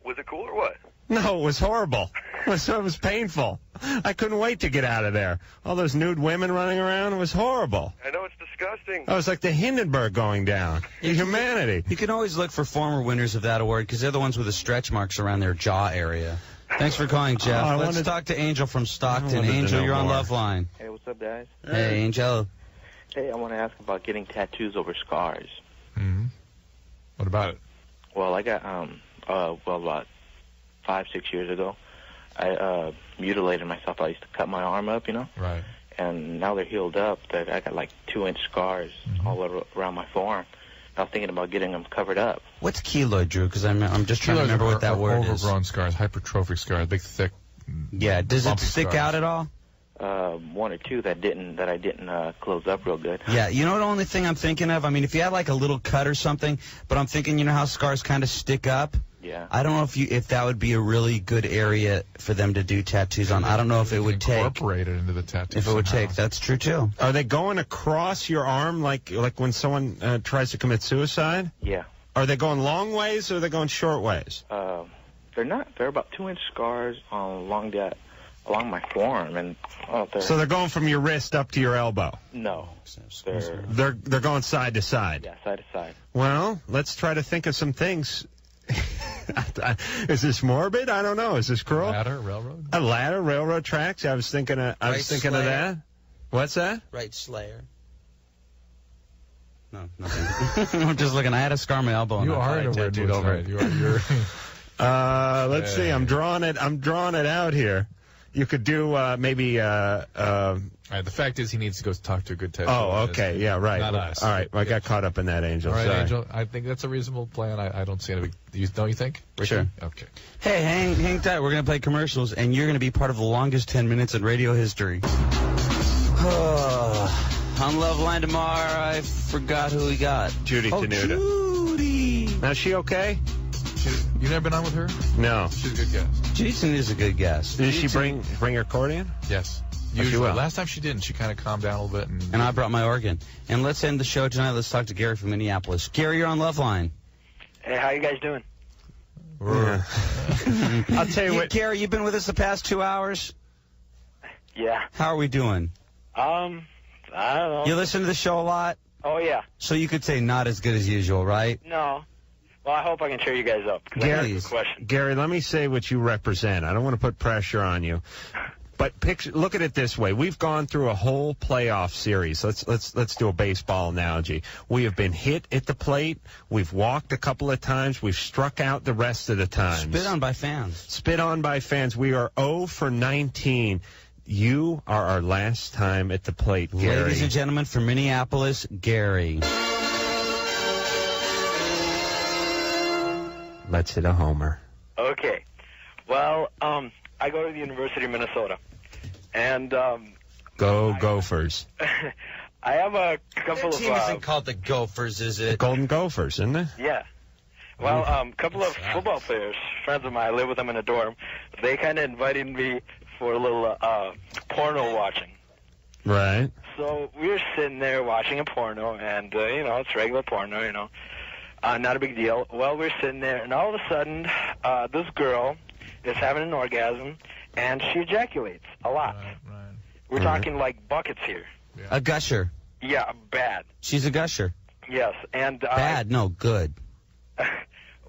Was it cool or what? No, it was horrible. It was painful. I couldn't wait to get out of there. All those nude women running around, it was horrible. I know, it's disgusting. Oh, it was like the Hindenburg going down. Humanity. You can always look for former winners of that award because they're the ones with the stretch marks around their jaw area. Thanks for calling, Jeff. Let's talk to Angel from Stockton. Angel, you're on Loveline. Hey, what's up, guys? Hey, Angel. Hey, I want to ask about getting tattoos over scars. Mm-hmm. What about it? Well, I got, about 5-6 years ago, I mutilated myself. I used to cut my arm up, you know? Right. And now they're healed up. That I got like 2-inch scars all around my forearm. I was thinking about getting them covered up. What's keloid, Drew? Because I'm just trying to remember what that word is. Overgrown scars, hypertrophic scars, big, thick. Yeah. Does it stick out at all? One or two that I didn't close up real good. Yeah. You know the only thing I'm thinking of? I mean, if you had like a little cut or something, but I'm thinking, you know how scars kind of stick up? Yeah. I don't know if that would be a really good area for them to do tattoos on. I don't know if it would take. Incorporated into the tattoo. If it would take, that's true too. Are they going across your arm like when someone tries to commit suicide? Yeah. Are they going long ways or are they going short ways? They're not. They're about 2-inch scars along my forearm, and so they're going from your wrist up to your elbow. No. They're going side to side. Yeah, side to side. Well, let's try to think of some things. Is this morbid? I don't know. Is this cruel? Ladder, railroad? A ladder, railroad tracks. I was thinking of that. What's that? Right, Slayer. No, nothing. I'm just looking. I had a scar on my elbow. You are in a weird mood tonight. You're. Let's see. I'm drawing it out here. You could do maybe. The fact is, he needs to go talk to a good tattoo. Oh, okay. Yeah, right. Not us. All right. I got caught up in that, Angel. All right, Sorry. Angel. I think that's a reasonable plan. I don't see any big. Don't you think? Riki? Sure. Okay. Hey, hang tight. We're gonna play commercials, and you're gonna be part of the longest 10 minutes in radio history. On Loveline tomorrow, I forgot who we got. Judy Tenuta. Judy. Now, is she okay? You never been on with her? No. She's a good guest. Jason is a good guest. Did she bring her accordion? Yes. Usually. Usually. Last time she didn't. She kind of calmed down a little bit. And I brought my organ. And let's end the show tonight. Let's talk to Gary from Minneapolis. Gary, you're on Loveline. Hey, how you guys doing? Yeah. I'll tell you what. Gary, you've been with us the past 2 hours? Yeah. How are we doing? I don't know. You listen to the show a lot? Oh, yeah. So you could say not as good as usual, right? No. Well, I hope I can cheer you guys up. Gary, let me say what you represent. I don't want to put pressure on you. But look at it this way. We've gone through a whole playoff series. Let's do a baseball analogy. We have been hit at the plate. We've walked a couple of times. We've struck out the rest of the times. Spit on by fans. We are 0 for 19. You are our last time at the plate, Gary. Ladies and gentlemen, from Minneapolis, Gary. Let's hit a homer. Okay. Well, I go to the University of Minnesota. And, Go Gophers. I have a couple of... Their team isn't called the Gophers, is it? The Golden Gophers, isn't it? Yeah. Well, a couple of football players, friends of mine, I live with them in a dorm. They kind of invited me for a little porno watching. Right. So we were sitting there watching a porno, and, it's regular porno, Not a big deal. Well, we're sitting there, and all of a sudden, this girl is having an orgasm, and she ejaculates a lot. We're talking like buckets here. A gusher. Yeah, bad. She's a gusher. Yes, and... Bad? No, good.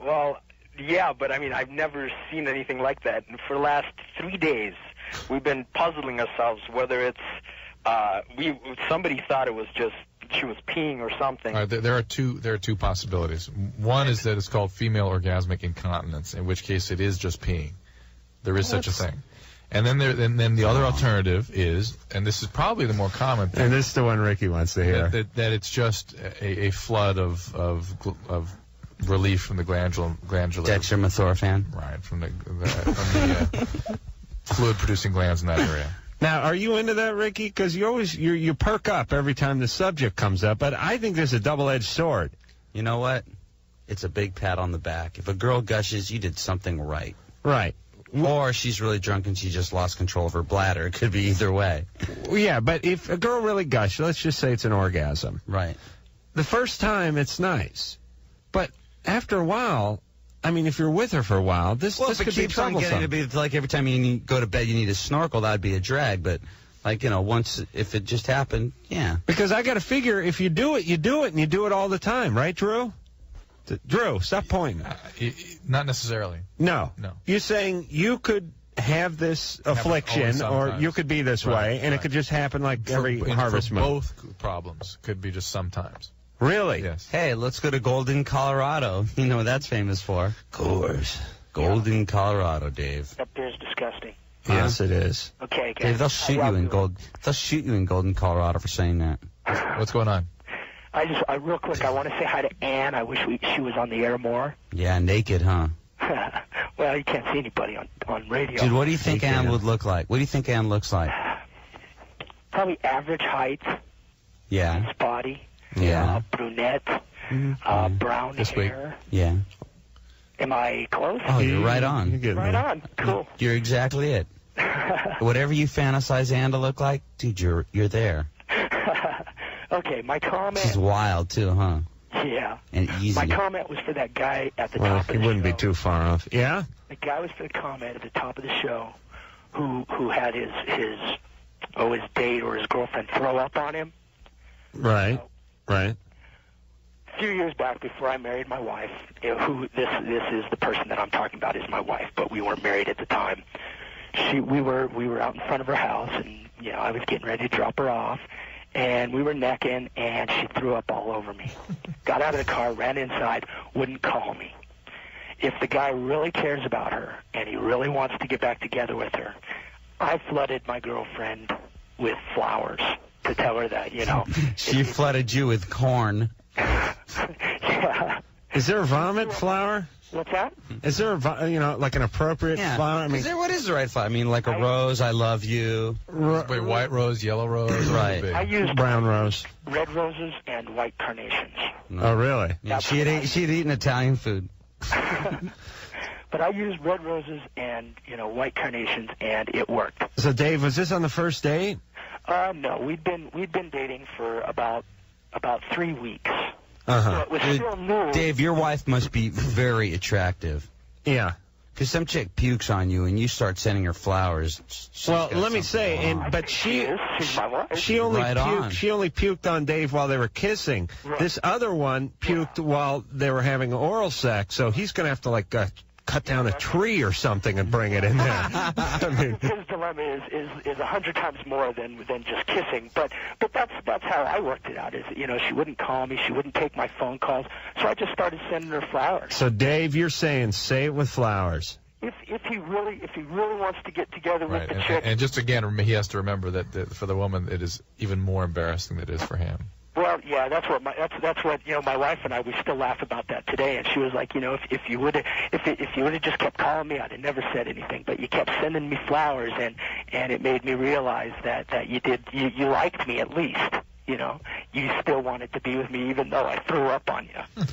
Well, yeah, but I mean, I've never seen anything like that. And for the last 3 days, we've been puzzling ourselves whether it's... somebody thought it was just she was peeing or something. There are two possibilities. One is that it's called female orgasmic incontinence, in which case it is just peeing. There is such a thing. And then the other alternative is, and this is probably the more common thing. And this is the one Ricky wants to hear. That it's just a flood of relief from the glandular. Dextromethorphan. Right, from the fluid-producing glands in that area. Now, are you into that, Ricky? Because you perk up every time the subject comes up, but I think there's a double-edged sword. You know what? It's a big pat on the back. If a girl gushes, you did something right. Right. Or she's really drunk and she just lost control of her bladder. It could be either way. Well, yeah, but if a girl really gushes, let's just say it's an orgasm. Right. The first time, it's nice. But after a while... I mean, if you're with her for a while, this could be troublesome. To be like every time you go to bed, you need a snorkel. That'd be a drag. But once if it just happened, yeah. Because I got to figure if you do it, and you do it all the time, right, Drew? Drew, stop pointing. Not necessarily. No. No. You're saying you could have this affliction, or you could be this way, and it could just happen like every Harvest Moon. Both problems could be just sometimes. Really? Yes. Hey, let's go to Golden, Colorado. You know what that's famous for? Of course. Golden, Colorado, Dave. That beer's disgusting. Yes, it is. Okay, guys. Dave, they'll shoot you in They'll shoot you in Golden, Colorado for saying that. What's going on? Real quick, I want to say hi to Ann. I wish she was on the air more. Yeah, naked, huh? Well, you can't see anybody on radio. Dude, what do you think Ann would look like? What do you think Ann looks like? Probably average height. Yeah. Nice body. Yeah. Brunette. Brown hair. Yeah. Am I close? Oh, you're right on. Right on. Cool. You're exactly it. Whatever you fantasize Ann to look like, dude, you're there. Okay, my comment... She's wild, too, huh? Yeah. And easy. My comment was for that guy at the top of the show. He wouldn't be too far off. Yeah? The guy was for the comment at the top of the show who had his date or his girlfriend throw up on him. Right. Right. A few years back, before I married my wife, this is the person that I'm talking about is my wife, but we weren't married at the time. We were out in front of her house, and I was getting ready to drop her off, and we were necking, and she threw up all over me. Got out of the car, ran inside, wouldn't call me. If the guy really cares about her and he really wants to get back together with her, I flooded my girlfriend with flowers to tell her that, She flooded you with corn. Yeah. Is there a vomit flower? What's that? Is there like an appropriate flower? I mean, what is the right flower? I mean, like a rose, I love you. Wait, white rose, yellow rose, right? I used brown rose, red roses, and white carnations. No. Oh, really? Yeah, she had eaten Italian food. But I used red roses and white carnations, and it worked. So, Dave, was this on the first date? No, we'd been dating for about 3 weeks. Uh-huh. So it was still new. Dave, your wife must be very attractive. Yeah. Because some chick pukes on you and you start sending her flowers. Well, let me say, but she only puked on Dave while they were kissing. Right. This other one puked while they were having oral sex, so he's going to have to cut down a tree or something and bring it in there. I mean, his dilemma is 100 times more than just kissing, but that's how I worked it out. Is she wouldn't call me, she wouldn't take my phone calls, so I just started sending her flowers. So Dave, you're saying say it with flowers. If he really wants to get together with the chick, and just again, he has to remember that for the woman it is even more embarrassing than it is for him. Well, yeah, that's what my wife and I, we still laugh about that today. And she was like, if you would have just kept calling me, I'd have never said anything. But you kept sending me flowers, and it made me realize that you liked me at least. You still wanted to be with me even though I threw up on you.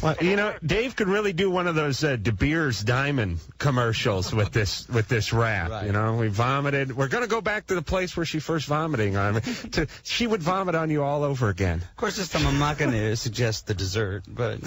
Well, Dave could really do one of those De Beers Diamond commercials with this rap. Right. We vomited. We're going to go back to the place where she first vomiting on me. She would vomit on you all over again. Of course, this time I'm not going to suggest the dessert, but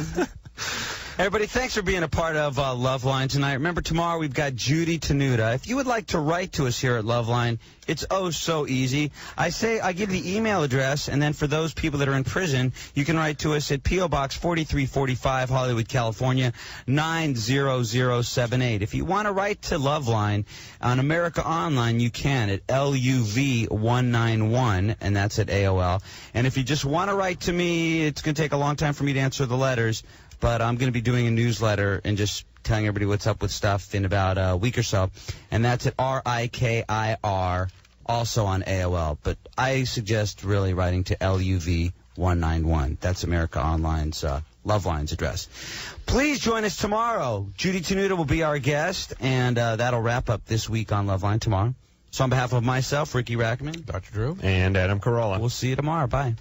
Everybody, thanks for being a part of Loveline tonight. Remember, tomorrow we've got Judy Tenuta. If you would like to write to us here at Loveline, it's oh so easy. I give the email address, and then for those people that are in prison, you can write to us at P.O. Box 4345, Hollywood, California, 90078. If you want to write to Loveline on America Online, you can at LUV191, and that's at AOL. And if you just want to write to me, it's going to take a long time for me to answer the letters. But I'm going to be doing a newsletter and just telling everybody what's up with stuff in about a week or so. And that's at RIKIR, also on AOL. But I suggest really writing to LUV191. That's America Online's Loveline's address. Please join us tomorrow. Judy Tenuta will be our guest, and that'll wrap up this week on Loveline tomorrow. So on behalf of myself, Riki Rachtman, Dr. Drew, and Adam Carolla, we'll see you tomorrow. Bye.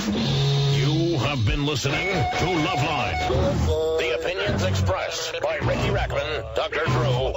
You have been listening to Loveline. The opinions expressed by Riki Rachtman, Dr. Drew,